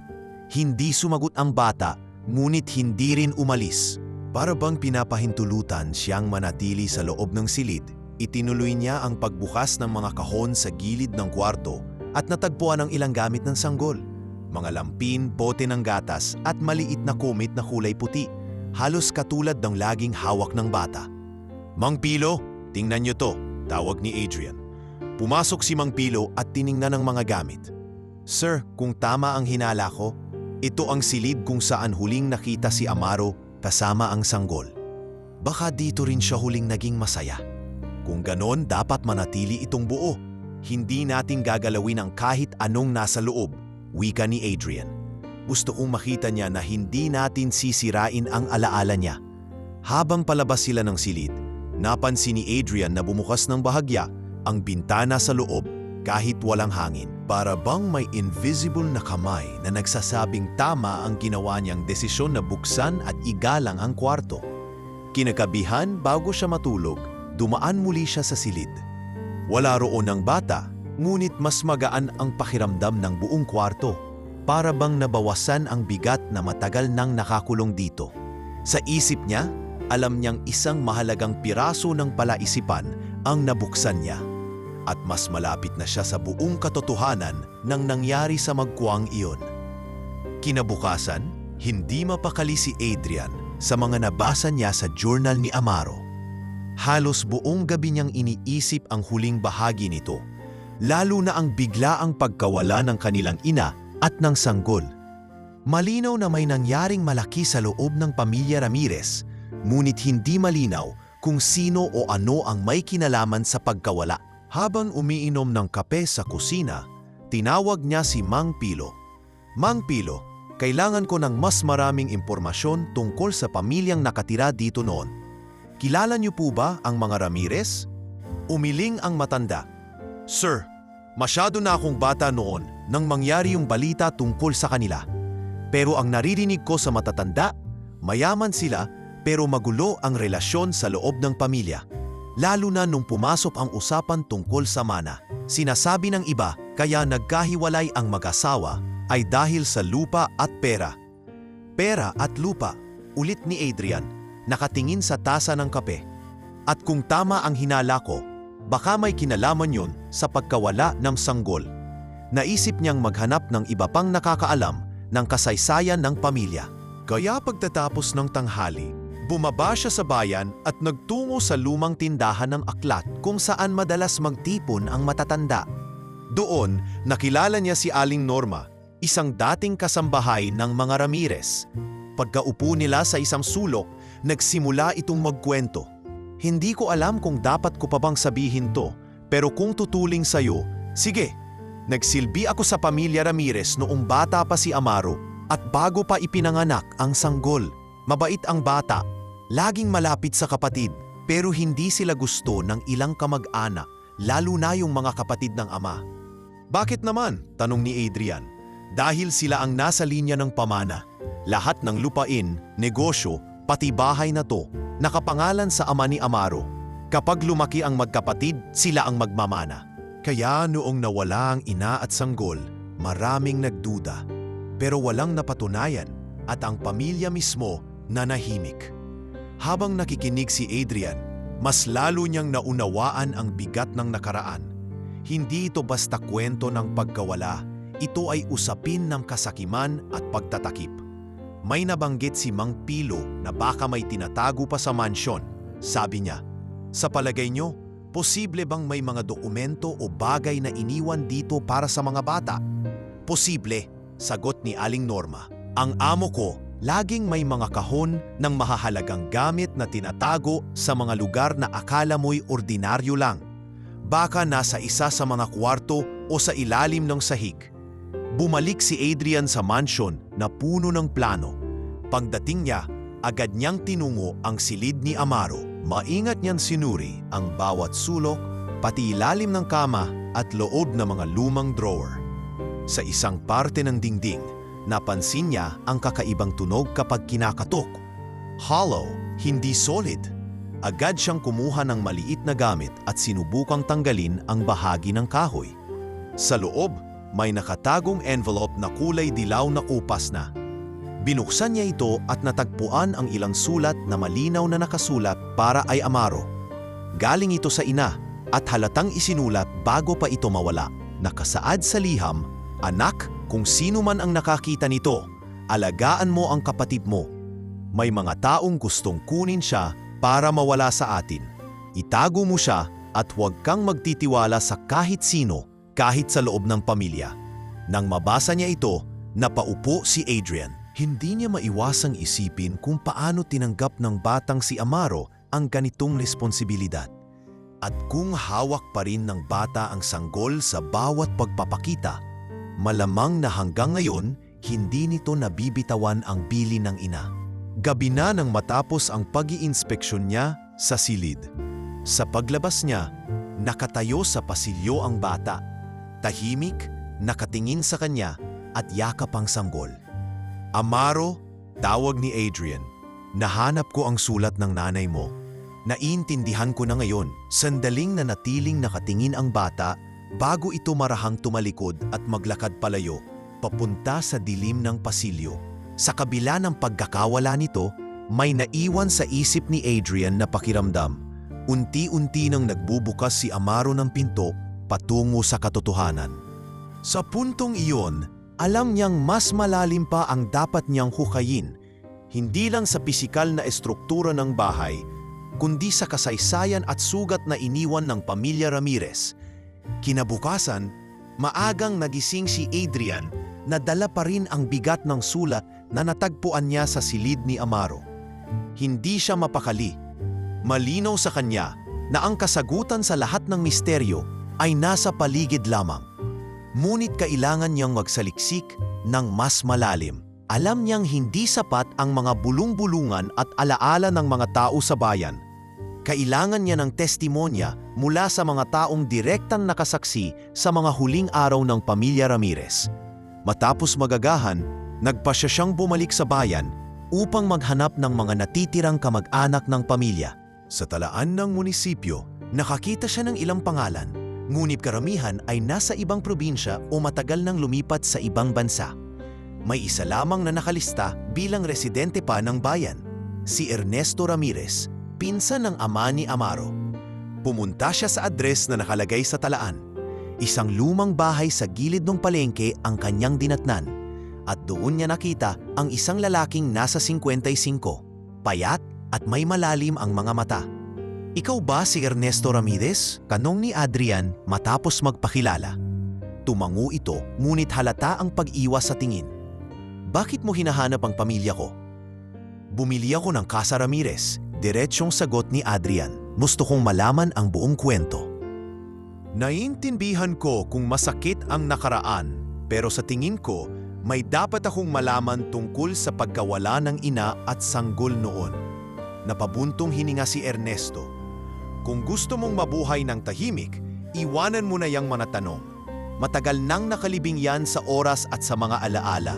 Hindi sumagot ang bata, ngunit hindi rin umalis. Para bang pinapahintulutan siyang manatili sa loob ng silid, itinuloy niya ang pagbukas ng mga kahon sa gilid ng kwarto at natagpuan ang ilang gamit ng sanggol. Mga lampin, bote ng gatas at maliit na kumit na kulay puti, halos katulad ng laging hawak ng bata. "Mang Pilo, tingnan niyo to," tawag ni Adrian. Pumasok si Mang Pilo at tiningnan ang mga gamit. "Sir, kung tama ang hinala ko, ito ang silid kung saan huling nakita si Amaro kasama ang sanggol. Baka dito rin siya huling naging masaya. Kung ganon, dapat manatili itong buo. Hindi natin gagalawin ang kahit anong nasa loob," wika ni Adrian. Gusto kong makita niya na hindi natin sisirain ang alaala niya. Habang palabas sila ng silid, napansin ni Adrian na bumukas ng bahagya ang bintana sa loob kahit walang hangin. Para bang may invisible na kamay na nagsasabing tama ang ginawa niyang desisyon na buksan at igalang ang kwarto. Kinagabihan bago siya matulog, dumaan muli siya sa silid. Wala roon ang bata, ngunit mas magaan ang pakiramdam ng buong kwarto. Para bang nabawasan ang bigat na matagal nang nakakulong dito. Sa isip niya, alam niyang isang mahalagang piraso ng palaisipan ang nabuksan niya. At mas malapit na siya sa buong katotohanan ng nangyari sa magkuwang iyon. Kinabukasan, hindi mapakali si Adrian sa mga nabasa niya sa journal ni Amaro. Halos buong gabi niyang iniisip ang huling bahagi nito, lalo na ang biglaang pagkawala ng kanilang ina at ng sanggol. Malinaw na may nangyaring malaki sa loob ng pamilya Ramirez, ngunit hindi malinaw kung sino o ano ang may kinalaman sa pagkawala. Habang umiinom ng kape sa kusina, tinawag niya si Mang Pilo. "Mang Pilo, kailangan ko ng mas maraming impormasyon tungkol sa pamilyang nakatira dito noon. Kilala niyo po ba ang mga Ramirez?" Umiling ang matanda. "Sir, masyado na akong bata noon nang mangyari yung balita tungkol sa kanila. Pero ang naririnig ko sa matatanda, mayaman sila pero magulo ang relasyon sa loob ng pamilya. Lalo na nung pumasok ang usapan tungkol sa mana. Sinasabi ng iba kaya nagkahiwalay ang mag-asawa ay dahil sa lupa at pera." "Pera at lupa," ulit ni Adrian, nakatingin sa tasa ng kape. "At kung tama ang hinala ko, baka may kinalaman yun sa pagkawala ng sanggol." Naisip niyang maghanap ng iba pang nakakaalam ng kasaysayan ng pamilya. Kaya pagtatapos ng tanghali, bumaba siya sa bayan at nagtungo sa lumang tindahan ng aklat kung saan madalas magtipon ang matatanda. Doon, nakilala niya si Aling Norma, isang dating kasambahay ng mga Ramirez. Pagkaupo nila sa isang sulok, nagsimula itong magkwento. "Hindi ko alam kung dapat ko pa bang sabihin to, pero kung tutuling sa'yo, sige, Nagsilbi ako sa pamilya Ramirez noong bata pa si Amaro at bago pa ipinanganak ang sanggol. Mabait ang bata, laging malapit sa kapatid, pero hindi sila gusto ng ilang kamag-anak, lalo na yung mga kapatid ng ama. Bakit naman? Tanong ni Adrian. Dahil sila ang nasa linya ng pamana. Lahat ng lupain, negosyo, pati bahay na to, nakapangalan sa ama ni Amaro. Kapag lumaki ang magkapatid, sila ang magmamana. Kaya noong nawala ang ina at sanggol, maraming nagduda. Pero walang napatunayan at ang pamilya mismo nanahimik. Habang nakikinig si Adrian, mas lalo niyang naunawaan ang bigat ng nakaraan. Hindi ito basta kwento ng pagkawala, ito ay usapin ng kasakiman at pagtatakip. May nabanggit si Mang Pilo na baka may tinatago pa sa mansyon. Sabi niya, sa palagay niyo, posible bang may mga dokumento o bagay na iniwan dito para sa mga bata? Posible, sagot ni Aling Norma. Ang amo ko, laging may mga kahon ng mahahalagang gamit na tinatago sa mga lugar na akala mo'y ordinaryo lang. Baka nasa isa sa mga kwarto o sa ilalim ng sahig. Bumalik si Adrian sa mansyon na puno ng plano. Pagdating niya, agad niyang tinungo ang silid ni Amaro. Maingat niyang sinuri ang bawat sulok, pati ilalim ng kama at loob ng mga lumang drawer. Sa isang parte ng dingding, napansin niya ang kakaibang tunog kapag kinakatok. Hollow, hindi solid. Agad siyang kumuha ng maliit na gamit at sinubukang tanggalin ang bahagi ng kahoy. Sa loob, may nakatagong envelope na kulay dilaw na kupas na. Binuksan niya ito at natagpuan ang ilang sulat na malinaw na nakasulat para ay Amaro. Galing ito sa ina at halatang isinulat bago pa ito mawala. Nakasaad sa liham, "Anak, kung sino man ang nakakita nito, alagaan mo ang kapatid mo. May mga taong gustong kunin siya para mawala sa atin. Itago mo siya at huwag kang magtitiwala sa kahit sino, kahit sa loob ng pamilya." Nang mabasa niya ito, napaupo si Adrian. Hindi niya maiwasang isipin kung paano tinanggap ng batang si Amaro ang ganitong responsibilidad. At kung hawak pa rin ng bata ang sanggol sa bawat pagpapakita, malamang na hanggang ngayon, hindi nito nabibitawan ang bilin ng ina. Gabi na nang matapos ang pag-iinspeksyon niya sa silid. Sa paglabas niya, nakatayo sa pasilyo ang bata. Tahimik, nakatingin sa kanya at yakap ang sanggol. "Amaro," tawag ni Adrian, "nahanap ko ang sulat ng nanay mo. Naiintindihan ko na ngayon." Sandaling nanatiling nakatingin ang bata bago ito marahang tumalikod at maglakad palayo, papunta sa dilim ng pasilyo. Sa kabila ng pagkakawala nito, may naiwan sa isip ni Adrian na pakiramdam. Unti-unti nang nagbubukas si Amaro ng pinto patungo sa katotohanan. Sa puntong iyon, alam niyang mas malalim pa ang dapat niyang hukayin, hindi lang sa pisikal na estruktura ng bahay, kundi sa kasaysayan at sugat na iniwan ng pamilya Ramirez. Kinabukasan, maagang nagising si Adrian na dala pa rin ang bigat ng sulat na natagpuan niya sa silid ni Amaro. Hindi siya mapakali. Malinaw sa kanya na ang kasagutan sa lahat ng misteryo ay nasa paligid lamang. Ngunit kailangan niyang magsaliksik ng mas malalim. Alam niyang hindi sapat ang mga bulong-bulungan at alaala ng mga tao sa bayan. Kailangan niya ng testimonya mula sa mga taong direktang nakasaksi sa mga huling araw ng pamilya Ramirez. Matapos magagahan, nagpasya siyang bumalik sa bayan upang maghanap ng mga natitirang kamag-anak ng pamilya. Sa talaan ng munisipyo, nakakita siya ng ilang pangalan. Ngunit karamihan ay nasa ibang probinsya o matagal nang lumipat sa ibang bansa. May isa lamang na nakalista bilang residente pa ng bayan, si Ernesto Ramirez, pinsan ng ama ni Amaro. Pumunta siya sa address na nakalagay sa talaan. Isang lumang bahay sa gilid ng palengke ang kanyang dinatnan, at doon niya nakita ang isang lalaking nasa 55, payat at may malalim ang mga mata. "Ikaw ba si Ernesto Ramirez?" tanong ni Adrian matapos magpakilala. Tumango ito, ngunit halata ang pag-iwas sa tingin. "Bakit mo hinahanap ang pamilya ko?" "Bumili ako ng Casa Ramirez," diretsyong sagot ni Adrian. "Gusto kong malaman ang buong kwento." Naiintindihan ko kung masakit ang nakaraan, pero sa tingin ko, may dapat akong malaman tungkol sa pagkawala ng ina at sanggol noon. Napabuntong hininga si Ernesto. Kung gusto mong mabuhay ng tahimik, iwanan mo na yang mga tanong. Matagal nang nakalibing yan sa oras at sa mga alaala.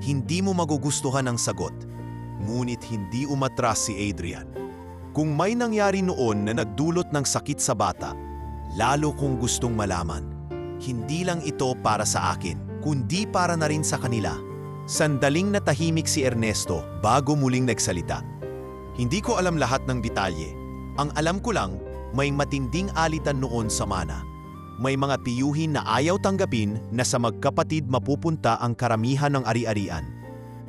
Hindi mo magugustuhan ang sagot. Ngunit hindi umatras si Adrian. Kung may nangyari noon na nagdulot ng sakit sa bata, lalo kong gustong malaman. Hindi lang ito para sa akin, kundi para na rin sa kanila. Sandaling natahimik si Ernesto bago muling nagsalita. Hindi ko alam lahat ng detalye. Ang alam ko lang, may matinding alitan noon sa mana. May mga tiyuhin na ayaw tanggapin na sa magkapatid mapupunta ang karamihan ng ari-arian.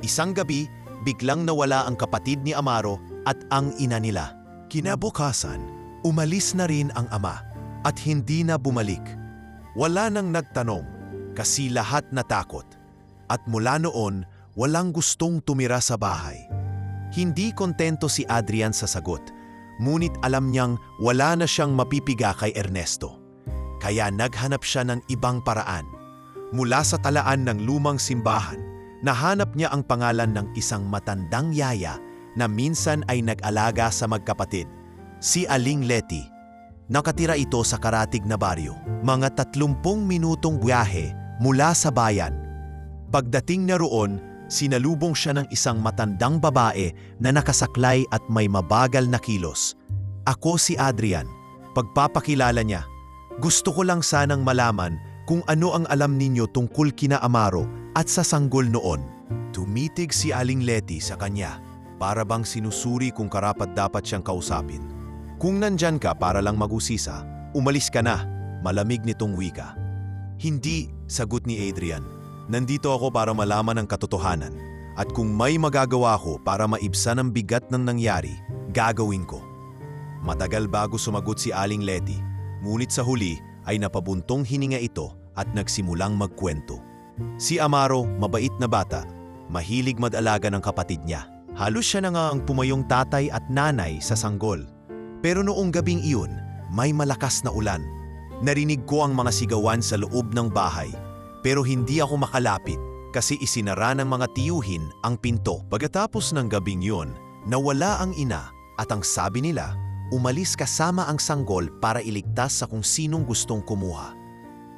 Isang gabi, biglang nawala ang kapatid ni Amaro at ang ina nila. Kinabukasan, umalis na rin ang ama at hindi na bumalik. Wala nang nagtanong kasi lahat natakot. At mula noon, walang gustong tumira sa bahay. Hindi kontento si Adrian sa sagot, ngunit alam niyang wala na siyang mapipiga kay Ernesto. Kaya naghanap siya ng ibang paraan. Mula sa talaan ng lumang simbahan, nahanap niya ang pangalan ng isang matandang yaya na minsan ay nag-alaga sa magkapatid, si Aling Letty. Nakatira ito sa karatig na baryo, mga 30 minutong biyahe mula sa bayan. Pagdating na roon, sinalubong siya ng isang matandang babae na nakasaklay at may mabagal na kilos. Ako si Adrian. Pagpapakilala niya. Gusto ko lang sanang malaman kung ano ang alam ninyo tungkol kina Amaro at sa sanggol noon. Tumitig si Aling Letty sa kanya, para bang sinusuri kung karapat-dapat siyang kausapin. Kung nandyan ka para lang mag-usisa, umalis ka na, malamig nitong wika. Hindi, sagot ni Adrian. Nandito ako para malaman ang katotohanan. At kung may magagawa ko para maibsan ang bigat ng nangyari, gagawin ko. Matagal bago sumagot si Aling Letty. Ngunit sa huli ay napabuntong hininga ito at nagsimulang magkwento. Si Amaro, mabait na bata, mahilig mag-alaga ng kapatid niya. Halos siya na nga ang pumayong tatay at nanay sa sanggol. Pero noong gabing iyon, may malakas na ulan. Narinig ko ang mga sigawan sa loob ng bahay, pero hindi ako makalapit kasi isinara ng mga tiyuhin ang pinto. Pagkatapos ng gabing iyon, nawala ang ina at ang sabi nila, umalis kasama ang sanggol para iligtas sa kung sinong gustong kumuha.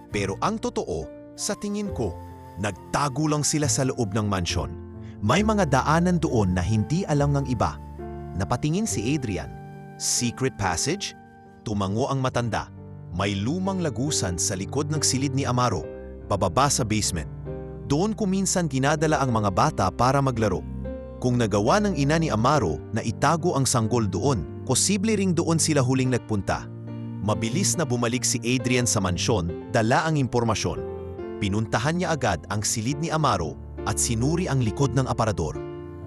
Pero ang totoo, sa tingin ko, nagtago lang sila sa loob ng mansyon. May mga daanan doon na hindi alam ng iba. Napatingin si Adrian. Secret passage? Tumango ang matanda. May lumang lagusan sa likod ng silid ni Amaro, pababa sa basement. Doon kuminsan dinadala ang mga bata para maglaro. Kung nagawa ng ina ni Amaro na itago ang sanggol doon, posible ring doon sila huling nagpunta. Mabilis na bumalik si Adrian sa mansyon, dala ang impormasyon. Pinuntahan niya agad ang silid ni Amaro at sinuri ang likod ng aparador.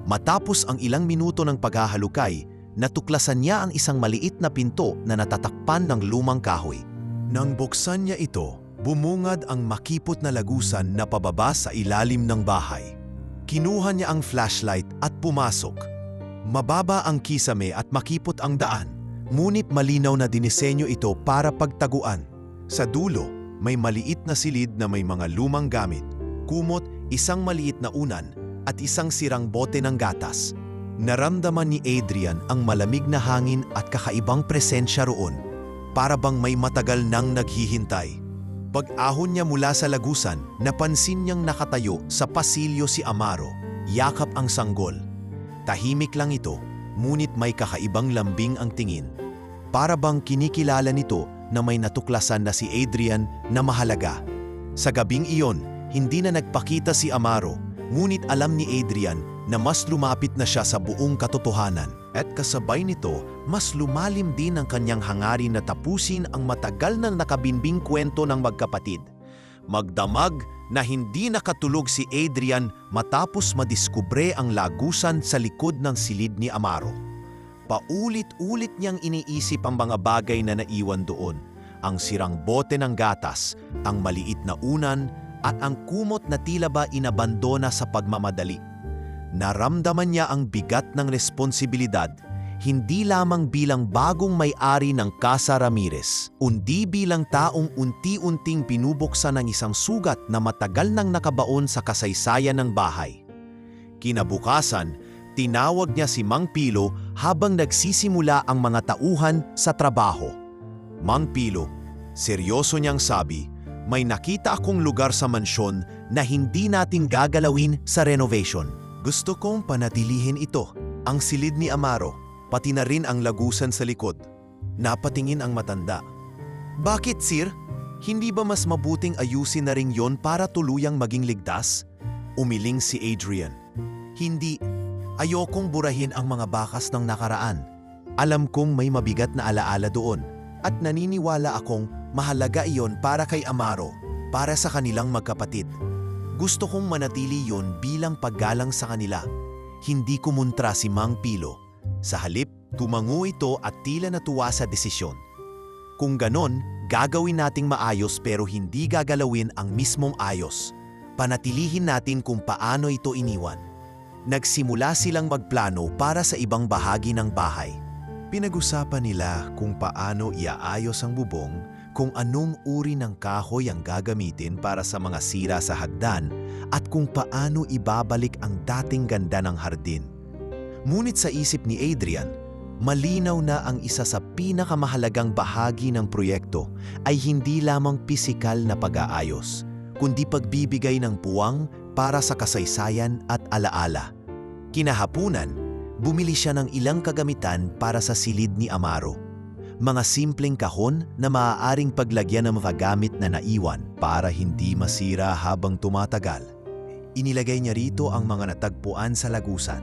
Matapos ang ilang minuto ng paghahalukay, natuklasan niya ang isang maliit na pinto na natatakpan ng lumang kahoy. Nang buksan niya ito, bumungad ang makipot na lagusan na pababa sa ilalim ng bahay. Kinuha niya ang flashlight at pumasok. Mababa ang kisame at makipot ang daan, ngunit malinaw na dinisenyo ito para pagtaguan. Sa dulo, may maliit na silid na may mga lumang gamit, kumot, isang maliit na unan, at isang sirang bote ng gatas. Naramdaman ni Adrian ang malamig na hangin at kakaibang presensya roon, para bang may matagal nang naghihintay. Pag-ahon niya mula sa lagusan, napansin niyang nakatayo sa pasilyo si Amaro, yakap ang sanggol. Tahimik lang ito, ngunit may kakaibang lambing ang tingin. Para bang kinikilala nito na may natuklasan na si Adrian na mahalaga. Sa gabing iyon, hindi na nagpakita si Amaro, ngunit alam ni Adrian na mas lumapit na siya sa buong katotohanan. At kasabay nito, mas lumalim din ang kanyang hangarin na tapusin ang matagal nang nakabinbing kwento ng magkapatid. Magdamag na hindi nakatulog si Adrian matapos madiskubre ang lagusan sa likod ng silid ni Amaro. Paulit-ulit niyang iniisip ang mga bagay na naiwan doon. Ang sirang bote ng gatas, ang maliit na unan, at ang kumot na tila ba inabandona sa pagmamadali. Naramdaman niya ang bigat ng responsibilidad. hindi lamang bilang bagong may-ari ng Casa Ramirez, kundi bilang taong unti-unting binubuksan ng isang sugat na matagal nang nakabaon sa kasaysayan ng bahay. Kinabukasan, tinawag niya si Mang Pilo habang nagsisimula ang mga tauhan sa trabaho. Mang Pilo, seryoso niyang sabi, may nakita akong lugar sa mansyon na hindi natin gagalawin sa renovation. Gusto kong panatilihin ito, ang silid ni Amaro, pati na rin ang lagusan sa likod. Napatingin ang matanda. Bakit, sir? Hindi ba mas mabuting ayusin na rin yon para tuluyang maging ligtas? Umiling si Adrian. Hindi. Ayokong burahin ang mga bakas ng nakaraan. Alam kong may mabigat na alaala doon at naniniwala akong mahalaga iyon para kay Amaro, para sa kanilang magkapatid. Gusto kong manatili yon bilang paggalang sa kanila. Hindi kumontra si Mang Pilo. Sa halip, tumango ito at tila natuwa sa desisyon. Kung ganon, gagawin nating maayos pero hindi gagalawin ang mismong ayos. Panatilihin natin kung paano ito iniwan. Nagsimula silang magplano para sa ibang bahagi ng bahay. Pinag-usapan nila kung paano iaayos ang bubong, kung anong uri ng kahoy ang gagamitin para sa mga sira sa hagdan, at kung paano ibabalik ang dating ganda ng hardin. Ngunit sa isip ni Adrian, malinaw na ang isa sa pinakamahalagang bahagi ng proyekto ay hindi lamang pisikal na pag-aayos, kundi pagbibigay ng puwang para sa kasaysayan at alaala. Kinahapunan, bumili siya ng ilang kagamitan para sa silid ni Amaro. Mga simpleng kahon na maaaring paglagyan ng mga gamit na naiwan para hindi masira habang tumatagal. Inilagay niya rito ang mga natagpuan sa lagusan,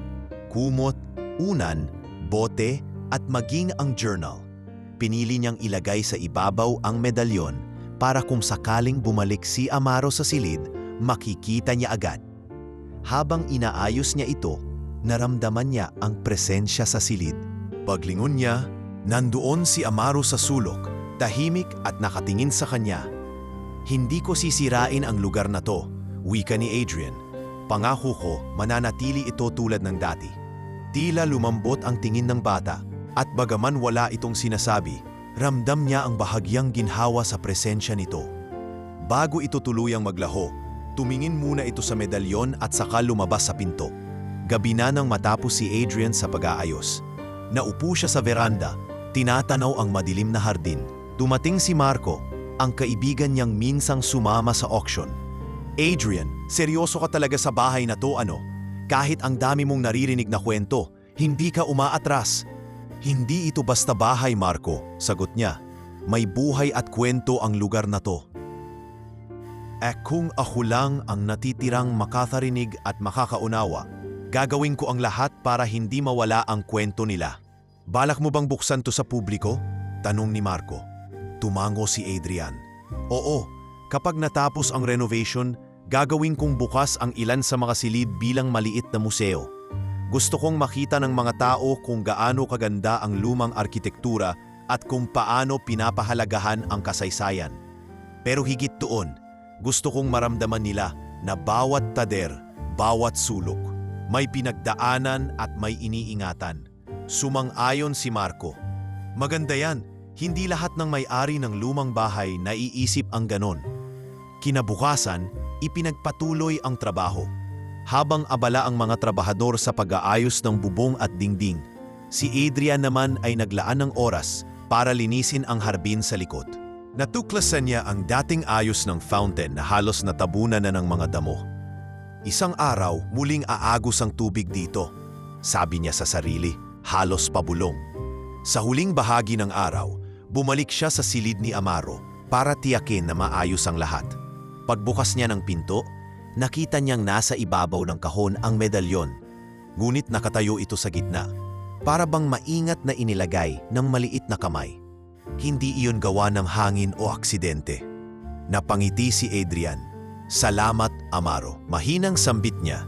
kumot, unan, bote at maging ang journal. Pinili niyang ilagay sa ibabaw ang medalyon para kung sakaling bumalik si Amaro sa silid, makikita niya agad. Habang inaayos niya ito, naramdaman niya ang presensya sa silid. Paglingon niya, nandoon si Amaro sa sulok, tahimik at nakatingin sa kanya. Hindi ko sisirain ang lugar na to, wika ni Adrian. Pangako ko, mananatili ito tulad ng dati. Tila lumambot ang tingin ng bata, at bagaman wala itong sinasabi, ramdam niya ang bahagyang ginhawa sa presensya nito. Bago ito tuluyang maglaho, tumingin muna ito sa medalyon at saka lumabas sa pinto. Gabi na nang matapos si Adrian sa pag-aayos. Naupo siya sa veranda, tinatanaw ang madilim na hardin. Dumating si Marco, ang kaibigan niyang minsang sumama sa auction. Adrian, seryoso ka talaga sa bahay na to, ano? Kahit ang dami mong naririnig na kwento, hindi ka umaatras. Hindi ito basta bahay, Marco, sagot niya. May buhay at kwento ang lugar na to. Kung ako lang ang natitirang makakarinig at makakaunawa, gagawin ko ang lahat para hindi mawala ang kwento nila. Balak mo bang buksan to sa publiko? Tanong ni Marco. Tumango si Adrian. Oo, kapag natapos ang renovation, gagawin kong bukas ang ilan sa mga silid bilang maliit na museo. Gusto kong makita ng mga tao kung gaano kaganda ang lumang arkitektura at kung paano pinapahalagahan ang kasaysayan. Pero higit doon, gusto kong maramdaman nila na bawat tader, bawat sulok, may pinagdaanan at may iniingatan. Sumang-ayon si Marco. Maganda yan, hindi lahat ng may-ari ng lumang bahay naiisip ang ganon. Kinabukasan, ipinagpatuloy ang trabaho. Habang abala ang mga trabahador sa pag-aayos ng bubong at dingding, si Adrian naman ay naglaan ng oras para linisin ang harbin sa likod. Natuklasan niya ang dating ayos ng fountain na halos natabunan na ng mga damo. Isang araw, muling aagos ang tubig dito, sabi niya sa sarili, halos pabulong. Sa huling bahagi ng araw, bumalik siya sa silid ni Amaro para tiyakin na maayos ang lahat. Pagbukas niya ng pinto, nakita niyang nasa ibabaw ng kahon ang medalyon. Ngunit nakatayo ito sa gitna, para bang maingat na inilagay ng maliit na kamay. Hindi iyon gawa ng hangin o aksidente. Napangiti si Adrian. Salamat, Amaro. Mahinang sambit niya.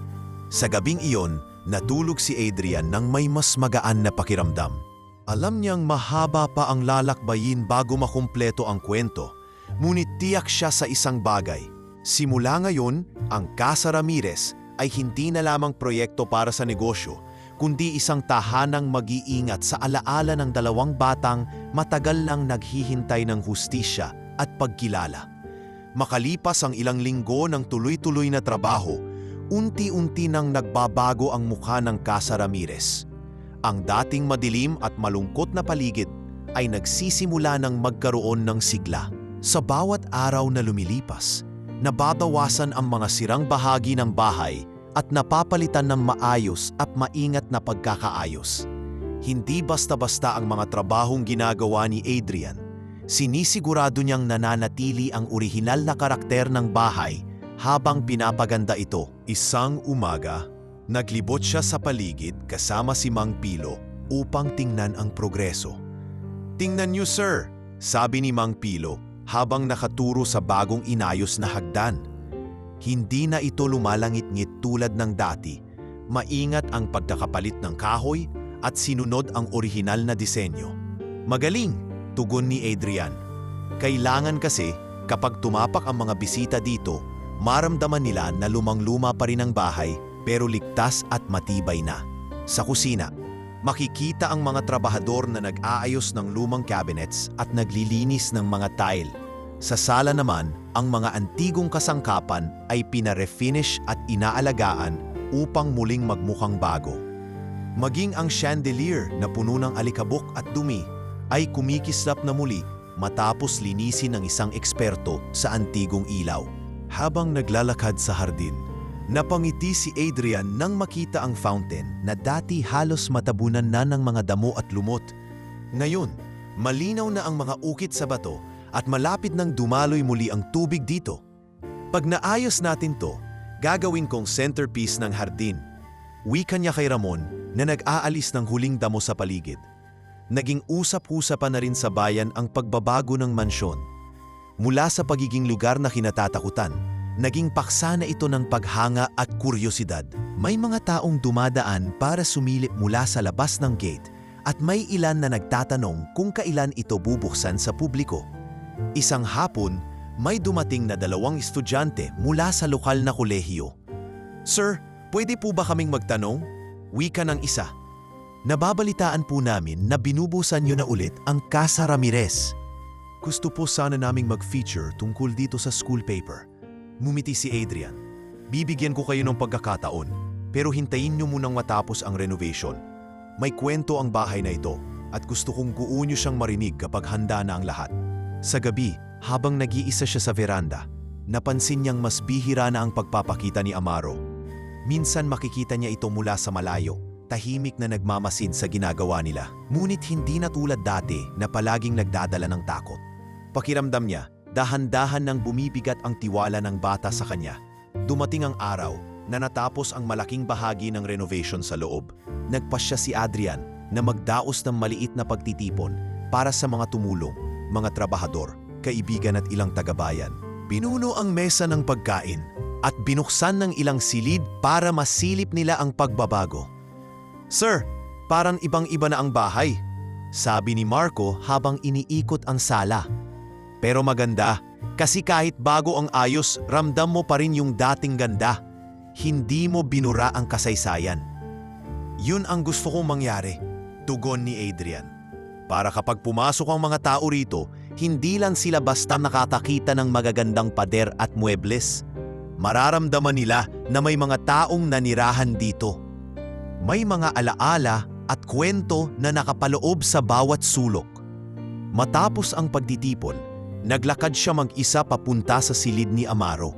Sa gabing iyon, natulog si Adrian nang may mas magaan na pakiramdam. Alam niyang mahaba pa ang lalakbayin bago makumpleto ang kwento, ngunit tiyak siya sa isang bagay. Simula ngayon, ang Casa Ramirez ay hindi na lamang proyekto para sa negosyo, kundi isang tahanang mag-iingat sa alaala ng dalawang batang matagal nang naghihintay ng hustisya at pagkilala. Makalipas ang ilang linggo ng tuloy-tuloy na trabaho, unti-unti nang nagbabago ang mukha ng Casa Ramirez. Ang dating madilim at malungkot na paligid ay nagsisimula ng magkaroon ng sigla. Sa bawat araw na lumilipas, nababawasan ang mga sirang bahagi ng bahay at napapalitan ng maayos at maingat na pagkakaayos. Hindi basta-basta ang mga trabahong ginagawa ni Adrian. Sinisigurado niyang nananatili ang orihinal na karakter ng bahay habang pinapaganda ito. Isang umaga, naglibot siya sa paligid kasama si Mang Pilo upang tingnan ang progreso. "Tingnan niyo, sir," sabi ni Mang Pilo habang nakaturo sa bagong inayos na hagdan. Hindi na ito lumalangit-ngit tulad ng dati. Maingat ang pagkakapalit ng kahoy at sinunod ang orihinal na disenyo. "Magaling," tugon ni Adrian. Kailangan kasi kapag tumapak ang mga bisita dito, maramdaman nila na lumang-luma pa rin ang bahay pero ligtas at matibay na. Sa kusina, makikita ang mga trabahador na nag-aayos ng lumang cabinets at naglilinis ng mga tile. Sa sala naman, ang mga antigong kasangkapan ay pinarefinish at inaalagaan upang muling magmukhang bago. Maging ang chandelier na puno ng alikabok at dumi ay kumikislap na muli matapos linisin ng isang eksperto sa antigong ilaw. Habang naglalakad sa hardin, napangiti si Adrian nang makita ang fountain na dati halos matabunan na ng mga damo at lumot. Ngayon, malinaw na ang mga ukit sa bato at malapit nang dumaloy muli ang tubig dito. "Pag naayos natin to, gagawin kong centerpiece ng hardin." Wika niya kay Ramon na nag-aalis ng huling damo sa paligid. Naging usap-usapan na rin sa bayan ang pagbabago ng mansyon. Mula sa pagiging lugar na kinatatakutan, naging paksa na ito ng paghanga at kuryosidad. May mga taong dumadaan para sumilip mula sa labas ng gate at may ilan na nagtatanong kung kailan ito bubuksan sa publiko. Isang hapon, may dumating na 2 estudyante mula sa lokal na kolehiyo. "Sir, pwede po ba kaming magtanong?" Wika ng isa. "Nababalitaan po namin na binubusan niyo na ulit ang Casa Ramirez." "Gusto po sana naming mag-feature tungkol dito sa school paper." Mumiti si Adrian. "Bibigyan ko kayo ng pagkakataon, pero hintayin niyo munang matapos ang renovation. May kwento ang bahay na ito at gusto kong guun niyo siyang marinig kapag handa na ang lahat." Sa gabi, habang nag-iisa siya sa veranda, napansin niyang mas bihira na ang pagpapakita ni Amaro. Minsan makikita niya ito mula sa malayo, tahimik na nagmamasid sa ginagawa nila. Ngunit hindi na tulad dati na palaging nagdadala ng takot. Pakiramdam niya, dahan-dahan nang bumibigat ang tiwala ng bata sa kanya. Dumating ang araw na natapos ang malaking bahagi ng renovation sa loob. Nagpasya si Adrian na magdaos ng maliit na pagtitipon para sa mga tumulong, mga trabahador, kaibigan at ilang tagabayan. Pinuno ang mesa ng pagkain at binuksan ng ilang silid para masilip nila ang pagbabago. "Sir, parang ibang-iba na ang bahay," sabi ni Marco habang iniikot ang sala. "Pero maganda, kasi kahit bago ang ayos, ramdam mo pa rin yung dating ganda. Hindi mo binura ang kasaysayan." "Yun ang gusto kong mangyari," tugon ni Adrian. "Para kapag pumasok ang mga tao rito, hindi lang sila basta nakatakita ng magagandang pader at muebles. Mararamdaman nila na may mga taong nanirahan dito. May mga alaala at kwento na nakapaloob sa bawat sulok." Matapos ang pagtitipon, naglakad siya mag-isa papunta sa silid ni Amaro.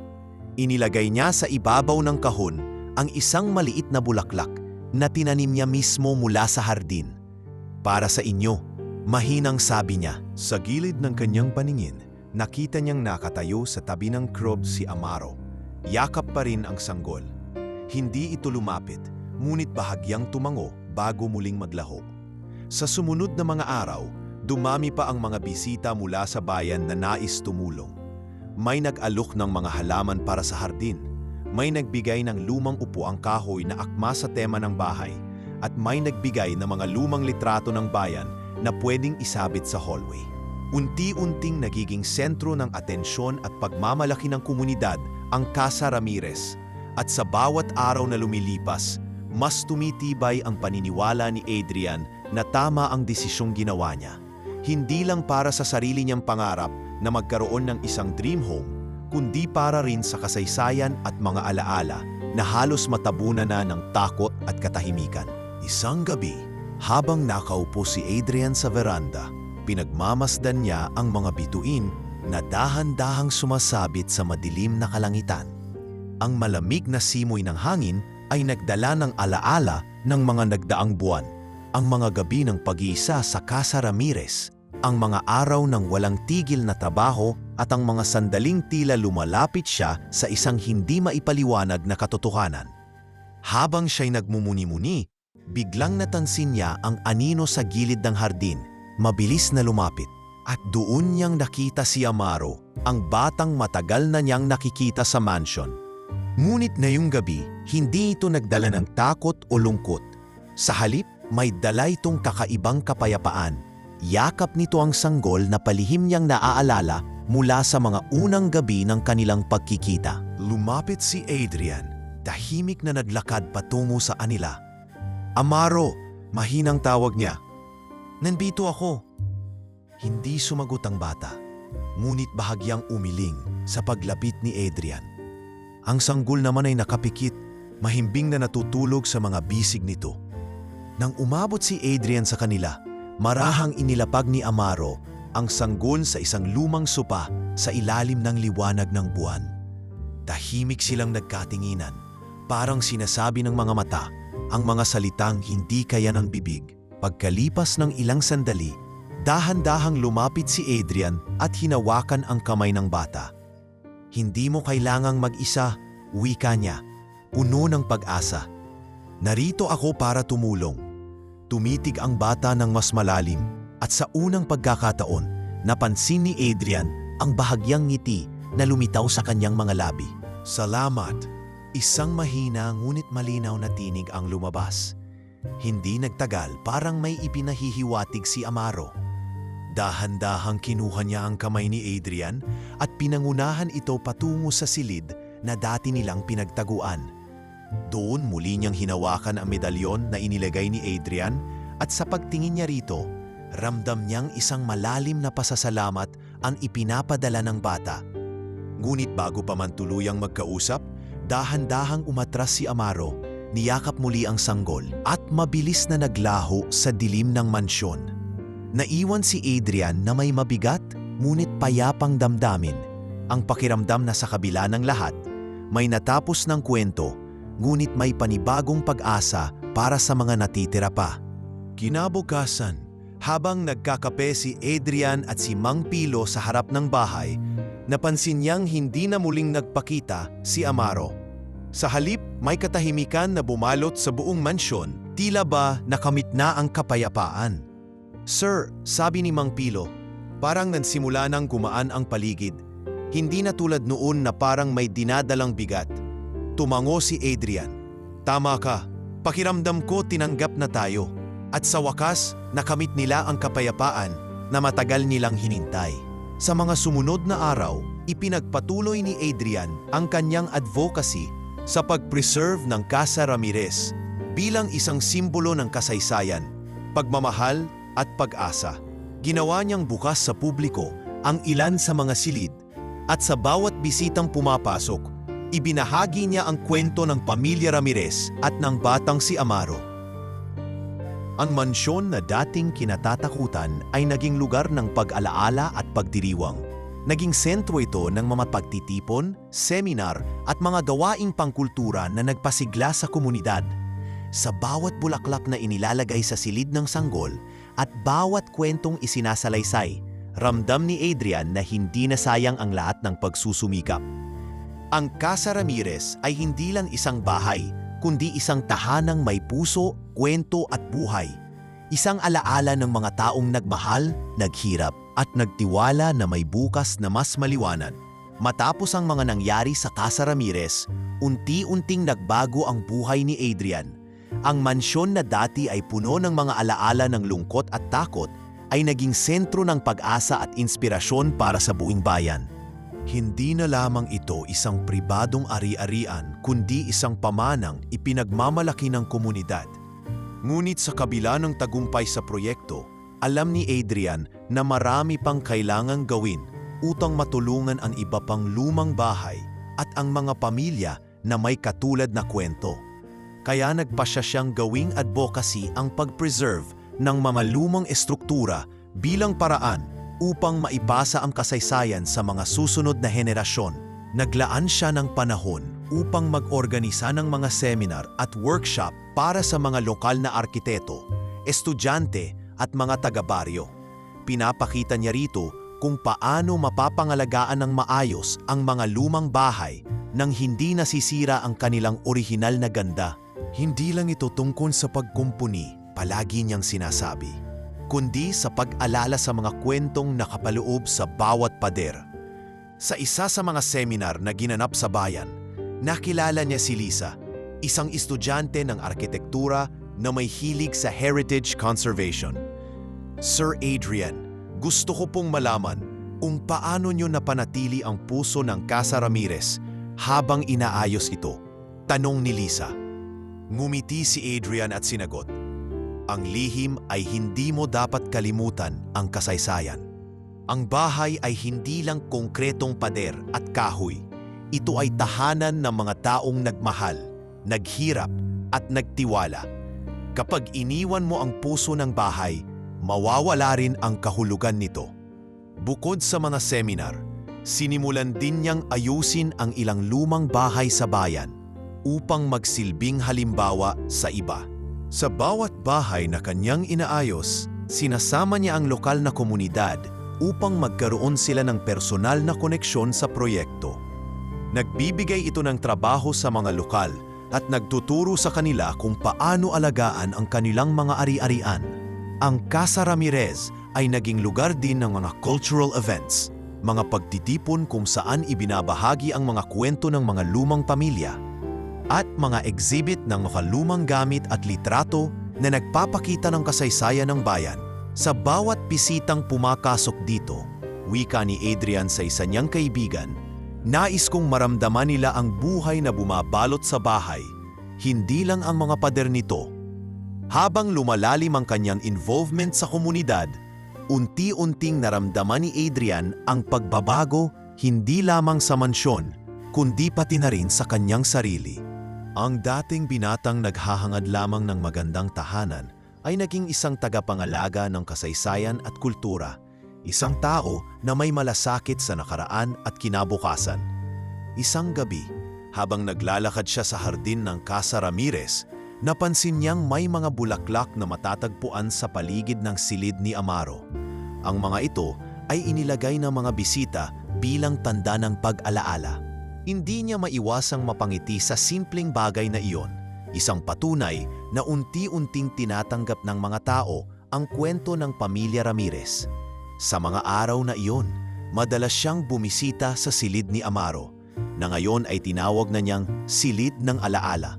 Inilagay niya sa ibabaw ng kahon ang isang maliit na bulaklak na tinanim niya mismo mula sa hardin. "Para sa inyo," mahinang sabi niya. Sa gilid ng kanyang paningin, nakita niyang nakatayo sa tabi ng crib si Amaro. Yakap pa rin ang sanggol. Hindi ito lumapit, ngunit bahagyang tumango bago muling maglaho. Sa sumunod na mga araw, dumami pa ang mga bisita mula sa bayan na nais tumulong. May nag-alok ng mga halaman para sa hardin, may nagbigay ng lumang upuang kahoy na akma sa tema ng bahay, at may nagbigay ng mga lumang litrato ng bayan na pwedeng isabit sa hallway. Unti-unting nagiging sentro ng atensyon at pagmamalaki ng komunidad ang Casa Ramirez, at sa bawat araw na lumilipas, mas tumitibay ang paniniwala ni Adrian na tama ang desisyong ginawa niya. Hindi lang para sa sarili niyang pangarap na magkaroon ng isang dream home, kundi para rin sa kasaysayan at mga alaala na halos matabunan na ng takot at katahimikan. Isang gabi, habang nakaupo si Adrian sa veranda, pinagmamasdan niya ang mga bituin na dahan-dahang sumasabit sa madilim na kalangitan. Ang malamig na simoy ng hangin ay nagdala ng alaala ng mga nagdaang buwan, ang mga gabi ng pag-iisa sa Casa Ramirez, ang mga araw ng walang tigil na trabaho at ang mga sandaling tila lumalapit siya sa isang hindi maipaliwanag na katotohanan. Habang siya'y nagmumuni-muni, biglang natansin niya ang anino sa gilid ng hardin, mabilis na lumapit. At doon niyang nakita si Amaro, ang batang matagal na niyang nakikita sa mansion. Ngunit ngayong gabi, hindi ito nagdala ng takot o lungkot. Sa halip, may dala itong kakaibang kapayapaan. Yakap nito ang sanggol na palihim niyang naaalala mula sa mga unang gabi ng kanilang pagkikita. Lumapit si Adrian, tahimik na naglakad patungo sa anila. Amaro, mahinang tawag niya. Nandito ako. Hindi sumagot ang bata, ngunit bahagyang umiling sa paglapit ni Adrian. Ang sanggol naman ay nakapikit, mahimbing na natutulog sa mga bisig nito. Nang umabot si Adrian sa kanila, marahang inilapag ni Amaro ang sanggol sa isang lumang sopa sa ilalim ng liwanag ng buwan. Tahimik silang nagkatinginan, parang sinasabi ng mga mata ang mga salitang hindi kaya ng bibig. Pagkalipas ng ilang sandali, dahan-dahang lumapit si Adrian at hinawakan ang kamay ng bata. Hindi mo kailangang mag-isa, wika niya, puno ng pag-asa. Narito ako para tumulong. Tumitig ang bata ng mas malalim at sa unang pagkakataon, napansin ni Adrian ang bahagyang ngiti na lumitaw sa kanyang mga labi. Salamat. Isang mahina ngunit malinaw na tinig ang lumabas. Hindi nagtagal, parang may ipinahihiwatig si Amaro. Dahan-dahang kinuha niya ang kamay ni Adrian at pinangunahan ito patungo sa silid na dati nilang pinagtaguan. Doon muli niyang hinawakan ang medalyon na inilagay ni Adrian at sa pagtingin niya rito, ramdam niyang isang malalim na pasasalamat ang ipinapadala ng bata. Ngunit bago pa man tuluyang magkausap, dahan-dahang umatras si Amaro, niyakap muli ang sanggol at mabilis na naglaho sa dilim ng mansyon. Naiwan si Adrian na may mabigat ngunit payapang damdamin. Ang pakiramdam na sa kabila ng lahat, may natapos ng kwento ngunit may panibagong pag-asa para sa mga natitira pa. Kinabukasan, habang nagkakape si Adrian at si Mang Pilo sa harap ng bahay, napansin niyang hindi na muling nagpakita si Amaro. Sa halip, may katahimikan na bumalot sa buong mansyon, tila ba nakamit na ang kapayapaan. Sir, sabi ni Mang Pilo, parang nagsimula nang gumaan ang paligid. Hindi na tulad noon na parang may dinadalang bigat. Tumango si Adrian. Tama ka, pakiramdam ko tinanggap na tayo. At sa wakas, nakamit nila ang kapayapaan na matagal nilang hinintay. Sa mga sumunod na araw, ipinagpatuloy ni Adrian ang kanyang advocacy sa pag-preserve ng Casa Ramirez bilang isang simbolo ng kasaysayan, pagmamahal at pag-asa. Ginawa niyang bukas sa publiko ang ilan sa mga silid at sa bawat bisitang pumapasok, ibinahagi niya ang kwento ng pamilya Ramirez at ng batang si Amaro. Ang mansyon na dating kinatatakutan ay naging lugar ng pag-alaala at pagdiriwang. Naging sentro ito ng mga pagtitipon, seminar at mga gawaing pangkultura na nagpasigla sa komunidad. Sa bawat bulaklak na inilalagay sa silid ng sanggol at bawat kwentong isinasalaysay, ramdam ni Adrian na hindi na sayang ang lahat ng pagsusumikap. Ang Casa Ramirez ay hindi lang isang bahay, kundi isang tahanang may puso, kwento at buhay. Isang alaala ng mga taong nagmahal, naghirap at nagtiwala na may bukas na mas maliwanag. Matapos ang mga nangyari sa Casa Ramirez, unti-unting nagbago ang buhay ni Adrian. Ang mansyon na dati ay puno ng mga alaala ng lungkot at takot ay naging sentro ng pag-asa at inspirasyon para sa buong bayan. Hindi na lamang ito isang pribadong ari-arian kundi isang pamanang ipinagmamalaki ng komunidad. Ngunit sa kabila ng tagumpay sa proyekto, alam ni Adrian na marami pang kailangang gawin upang matulungan ang iba pang lumang bahay at ang mga pamilya na may katulad na kwento. Kaya nagpasya siyang gawing advocacy ang pag-preserve ng mga lumang estruktura bilang paraan upang maipasa ang kasaysayan sa mga susunod na henerasyon. Naglaan siya ng panahon upang mag-organisa ng mga seminar at workshop para sa mga lokal na arkitekto, estudyante at mga taga-baryo. Pinapakita niya rito kung paano mapapangalagaan ng maayos ang mga lumang bahay nang hindi nasisira ang kanilang orihinal na ganda. Hindi lang ito tungkol sa pagkumpuni, palagi niyang sinasabi, kundi sa pag-alala sa mga kwentong nakapaloob sa bawat pader. Sa isa sa mga seminar na ginanap sa bayan, nakilala niya si Lisa, isang estudyante ng arkitektura na may hilig sa heritage conservation. Sir Adrian, gusto ko pong malaman kung paano niyo napanatili ang puso ng Casa Ramirez habang inaayos ito. Tanong ni Lisa. Ngumiti si Adrian at sinagot, ang lihim ay hindi mo dapat kalimutan ang kasaysayan. Ang bahay ay hindi lang konkretong pader at kahoy. Ito ay tahanan ng mga taong nagmahal, naghirap at nagtiwala. Kapag iniwan mo ang puso ng bahay, mawawala rin ang kahulugan nito. Bukod sa mga seminar, sinimulan din niyang ayusin ang ilang lumang bahay sa bayan upang magsilbing halimbawa sa iba. Sa bawat bahay na kanyang inaayos, sinasama niya ang lokal na komunidad upang magkaroon sila ng personal na koneksyon sa proyekto. Nagbibigay ito ng trabaho sa mga lokal at nagtuturo sa kanila kung paano alagaan ang kanilang mga ari-arian. Ang Casa Ramirez ay naging lugar din ng mga cultural events, mga pagtitipon kung saan ibinabahagi ang mga kwento ng mga lumang pamilya, at mga exhibit ng mga lumang gamit at litrato na nagpapakita ng kasaysayan ng bayan. Sa bawat bisitang pumakasok dito, wika ni Adrian sa isa niyang kaibigan, nais kong maramdaman nila ang buhay na bumabalot sa bahay, hindi lang ang mga pader nito. Habang lumalalim ang kanyang involvement sa komunidad, unti-unting naramdaman ni Adrian ang pagbabago hindi lamang sa mansyon, kundi pati na rin sa kanyang sarili. Ang dating binatang naghahangad lamang ng magandang tahanan ay naging isang tagapangalaga ng kasaysayan at kultura, isang tao na may malasakit sa nakaraan at kinabukasan. Isang gabi, habang naglalakad siya sa hardin ng Casa Ramirez, napansin niyang may mga bulaklak na matatagpuan sa paligid ng silid ni Amaro. Ang mga ito ay inilagay ng mga bisita bilang tanda ng pag-alaala. Hindi niya maiwasang mapangiti sa simpleng bagay na iyon, isang patunay na unti-unting tinatanggap ng mga tao ang kwento ng pamilya Ramirez. Sa mga araw na iyon, madalas siyang bumisita sa silid ni Amaro, na ngayon ay tinawag na niyang silid ng alaala.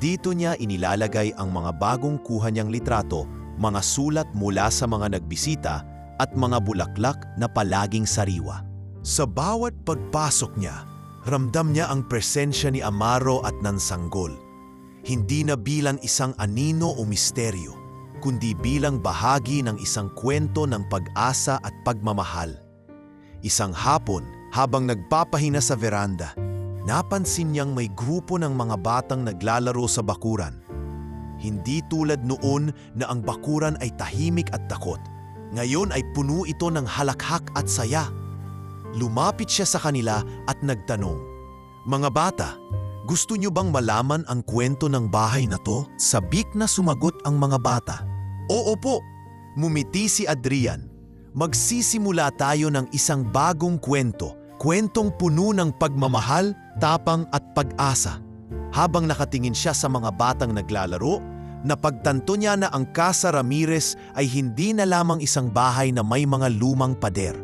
Dito niya inilalagay ang mga bagong kuha niyang litrato, mga sulat mula sa mga nagbisita at mga bulaklak na palaging sariwa. Sa bawat pagpasok niya, ramdam niya ang presensya ni Amaro at ng sanggol. Hindi na bilang isang anino o misteryo, kundi bilang bahagi ng isang kwento ng pag-asa at pagmamahal. Isang hapon, habang nagpapahina sa veranda, napansin niyang may grupo ng mga batang naglalaro sa bakuran. Hindi tulad noon na ang bakuran ay tahimik at takot. Ngayon ay puno ito ng halakhak at saya. Lumapit siya sa kanila at nagtanong, "Mga bata, gusto niyo bang malaman ang kwento ng bahay na to?" Sabik na sumagot ang mga bata. "Oo po," mumiti si Adrian. "Magsisimula tayo ng isang bagong kwento, kwentong puno ng pagmamahal, tapang at pag-asa." Habang nakatingin siya sa mga batang naglalaro, napagtanto niya na ang Casa Ramirez ay hindi na lamang isang bahay na may mga lumang pader.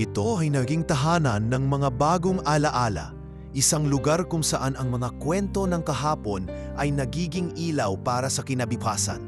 Ito ay naging tahanan ng mga bagong alaala, isang lugar kung saan ang mga kwento ng kahapon ay nagiging ilaw para sa kinabukasan.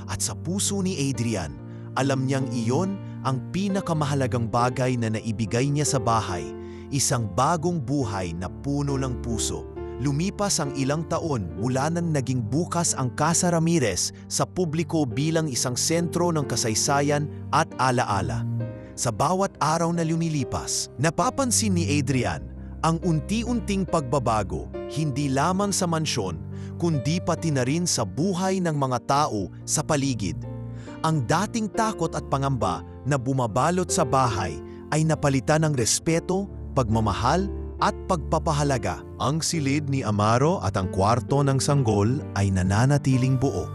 At sa puso ni Adrian, alam niyang iyon ang pinakamahalagang bagay na naibigay niya sa bahay, isang bagong buhay na puno ng puso. Lumipas ang ilang taon mula nang naging bukas ang Casa Ramirez sa publiko bilang isang sentro ng kasaysayan at alaala. Sa bawat araw na lumilipas, napapansin ni Adrian ang unti-unting pagbabago hindi lamang sa mansyon kundi pati na rin sa buhay ng mga tao sa paligid. Ang dating takot at pangamba na bumabalot sa bahay ay napalitan ng respeto, pagmamahal at pagpapahalaga. Ang silid ni Amaro at ang kwarto ng sanggol ay nananatiling buo.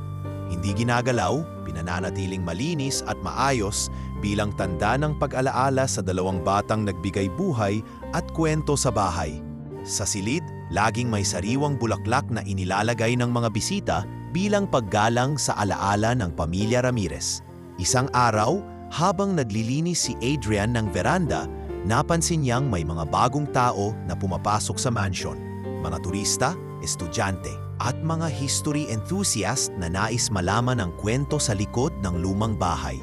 Hindi ginagalaw, pinananatiling malinis at maayos bilang tanda ng pag-alaala sa dalawang batang nagbigay buhay at kwento sa bahay. Sa silid, laging may sariwang bulaklak na inilalagay ng mga bisita bilang paggalang sa alaala ng pamilya Ramirez. Isang araw, habang naglilinis si Adrian ng veranda, napansin niyang may mga bagong tao na pumapasok sa mansion. Mga turista, estudyante, at mga history enthusiast na nais malaman ang kwento sa likod ng lumang bahay.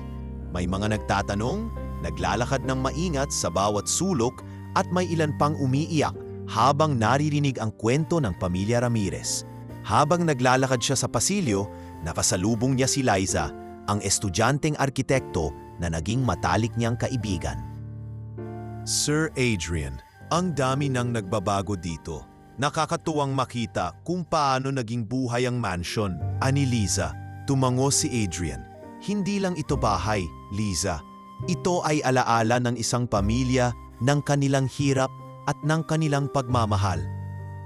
May mga nagtatanong, naglalakad ng maingat sa bawat sulok at may ilan pang umiiyak habang naririnig ang kwento ng pamilya Ramirez. Habang naglalakad siya sa pasilyo, nakasalubong niya si Liza, ang estudyanteng arkitekto na naging matalik niyang kaibigan. Sir Adrian, ang dami nang nagbabago dito. Nakakatuwang makita kung paano naging buhay ang mansion, ani Liza. Tumango si Adrian. Hindi lang ito bahay, Liza. Ito ay alaala ng isang pamilya, ng kanilang hirap at ng kanilang pagmamahal.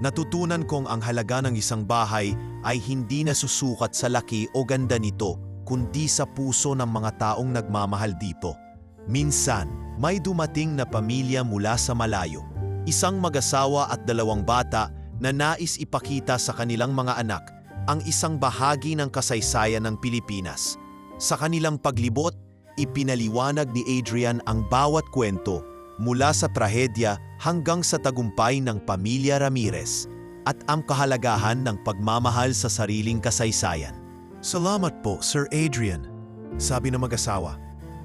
Natutunan kong ang halaga ng isang bahay ay hindi nasusukat sa laki o ganda nito, kundi sa puso ng mga taong nagmamahal dito. Minsan, may dumating na pamilya mula sa malayo, isang mag-asawa at dalawang bata na nais ipakita sa kanilang mga anak ang isang bahagi ng kasaysayan ng Pilipinas. Sa kanilang paglibot, ipinaliwanag ni Adrian ang bawat kwento mula sa trahedya hanggang sa tagumpay ng pamilya Ramirez at ang kahalagahan ng pagmamahal sa sariling kasaysayan. Salamat po, Sir Adrian, sabi ng mag-asawa.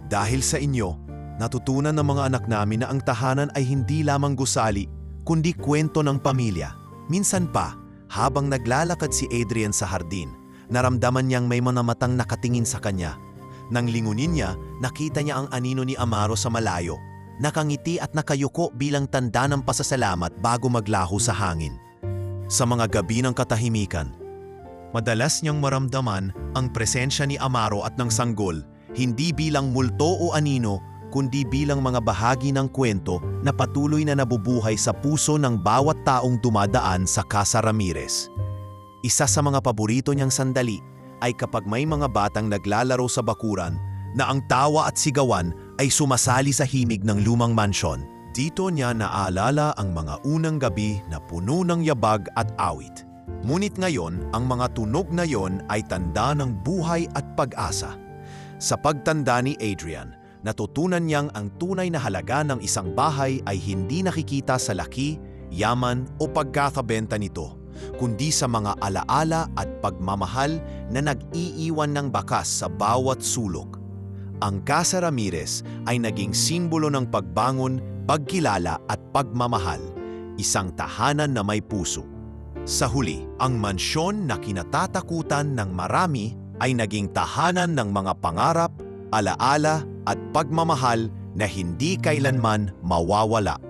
Dahil sa inyo, natutunan ng mga anak namin na ang tahanan ay hindi lamang gusali, kundi kwento ng pamilya. Minsan pa, habang naglalakad si Adrian sa hardin, naramdaman niyang may mga matang nakatingin sa kanya. Nang lingunin niya, nakita niya ang anino ni Amaro sa malayo. Nakangiti at nakayuko bilang tanda ng pasasalamat bago maglaho sa hangin. Sa mga gabi ng katahimikan, madalas niyang maramdaman ang presensya ni Amaro at ng sanggol, hindi bilang multo o anino, kundi bilang mga bahagi ng kwento na patuloy na nabubuhay sa puso ng bawat taong dumadaan sa Casa Ramirez. Isa sa mga paborito niyang sandali ay kapag may mga batang naglalaro sa bakuran na ang tawa at sigawan ay sumasali sa himig ng lumang mansyon. Dito niya naaalala ang mga unang gabi na puno ng yabag at awit. Ngunit ngayon, ang mga tunog na yon ay tanda ng buhay at pag-asa. Sa pagtanda ni Adrian, natutunan niyang ang tunay na halaga ng isang bahay ay hindi nakikita sa laki, yaman o pagkakabenta nito, kundi sa mga alaala at pagmamahal na nag-iiwan ng bakas sa bawat sulok. Ang Casa Ramirez ay naging simbolo ng pagbangon, pagkilala at pagmamahal, isang tahanan na may puso. Sa huli, ang mansyon na kinatatakutan ng marami ay naging tahanan ng mga pangarap, alaala at pagmamahal na hindi kailanman mawawala.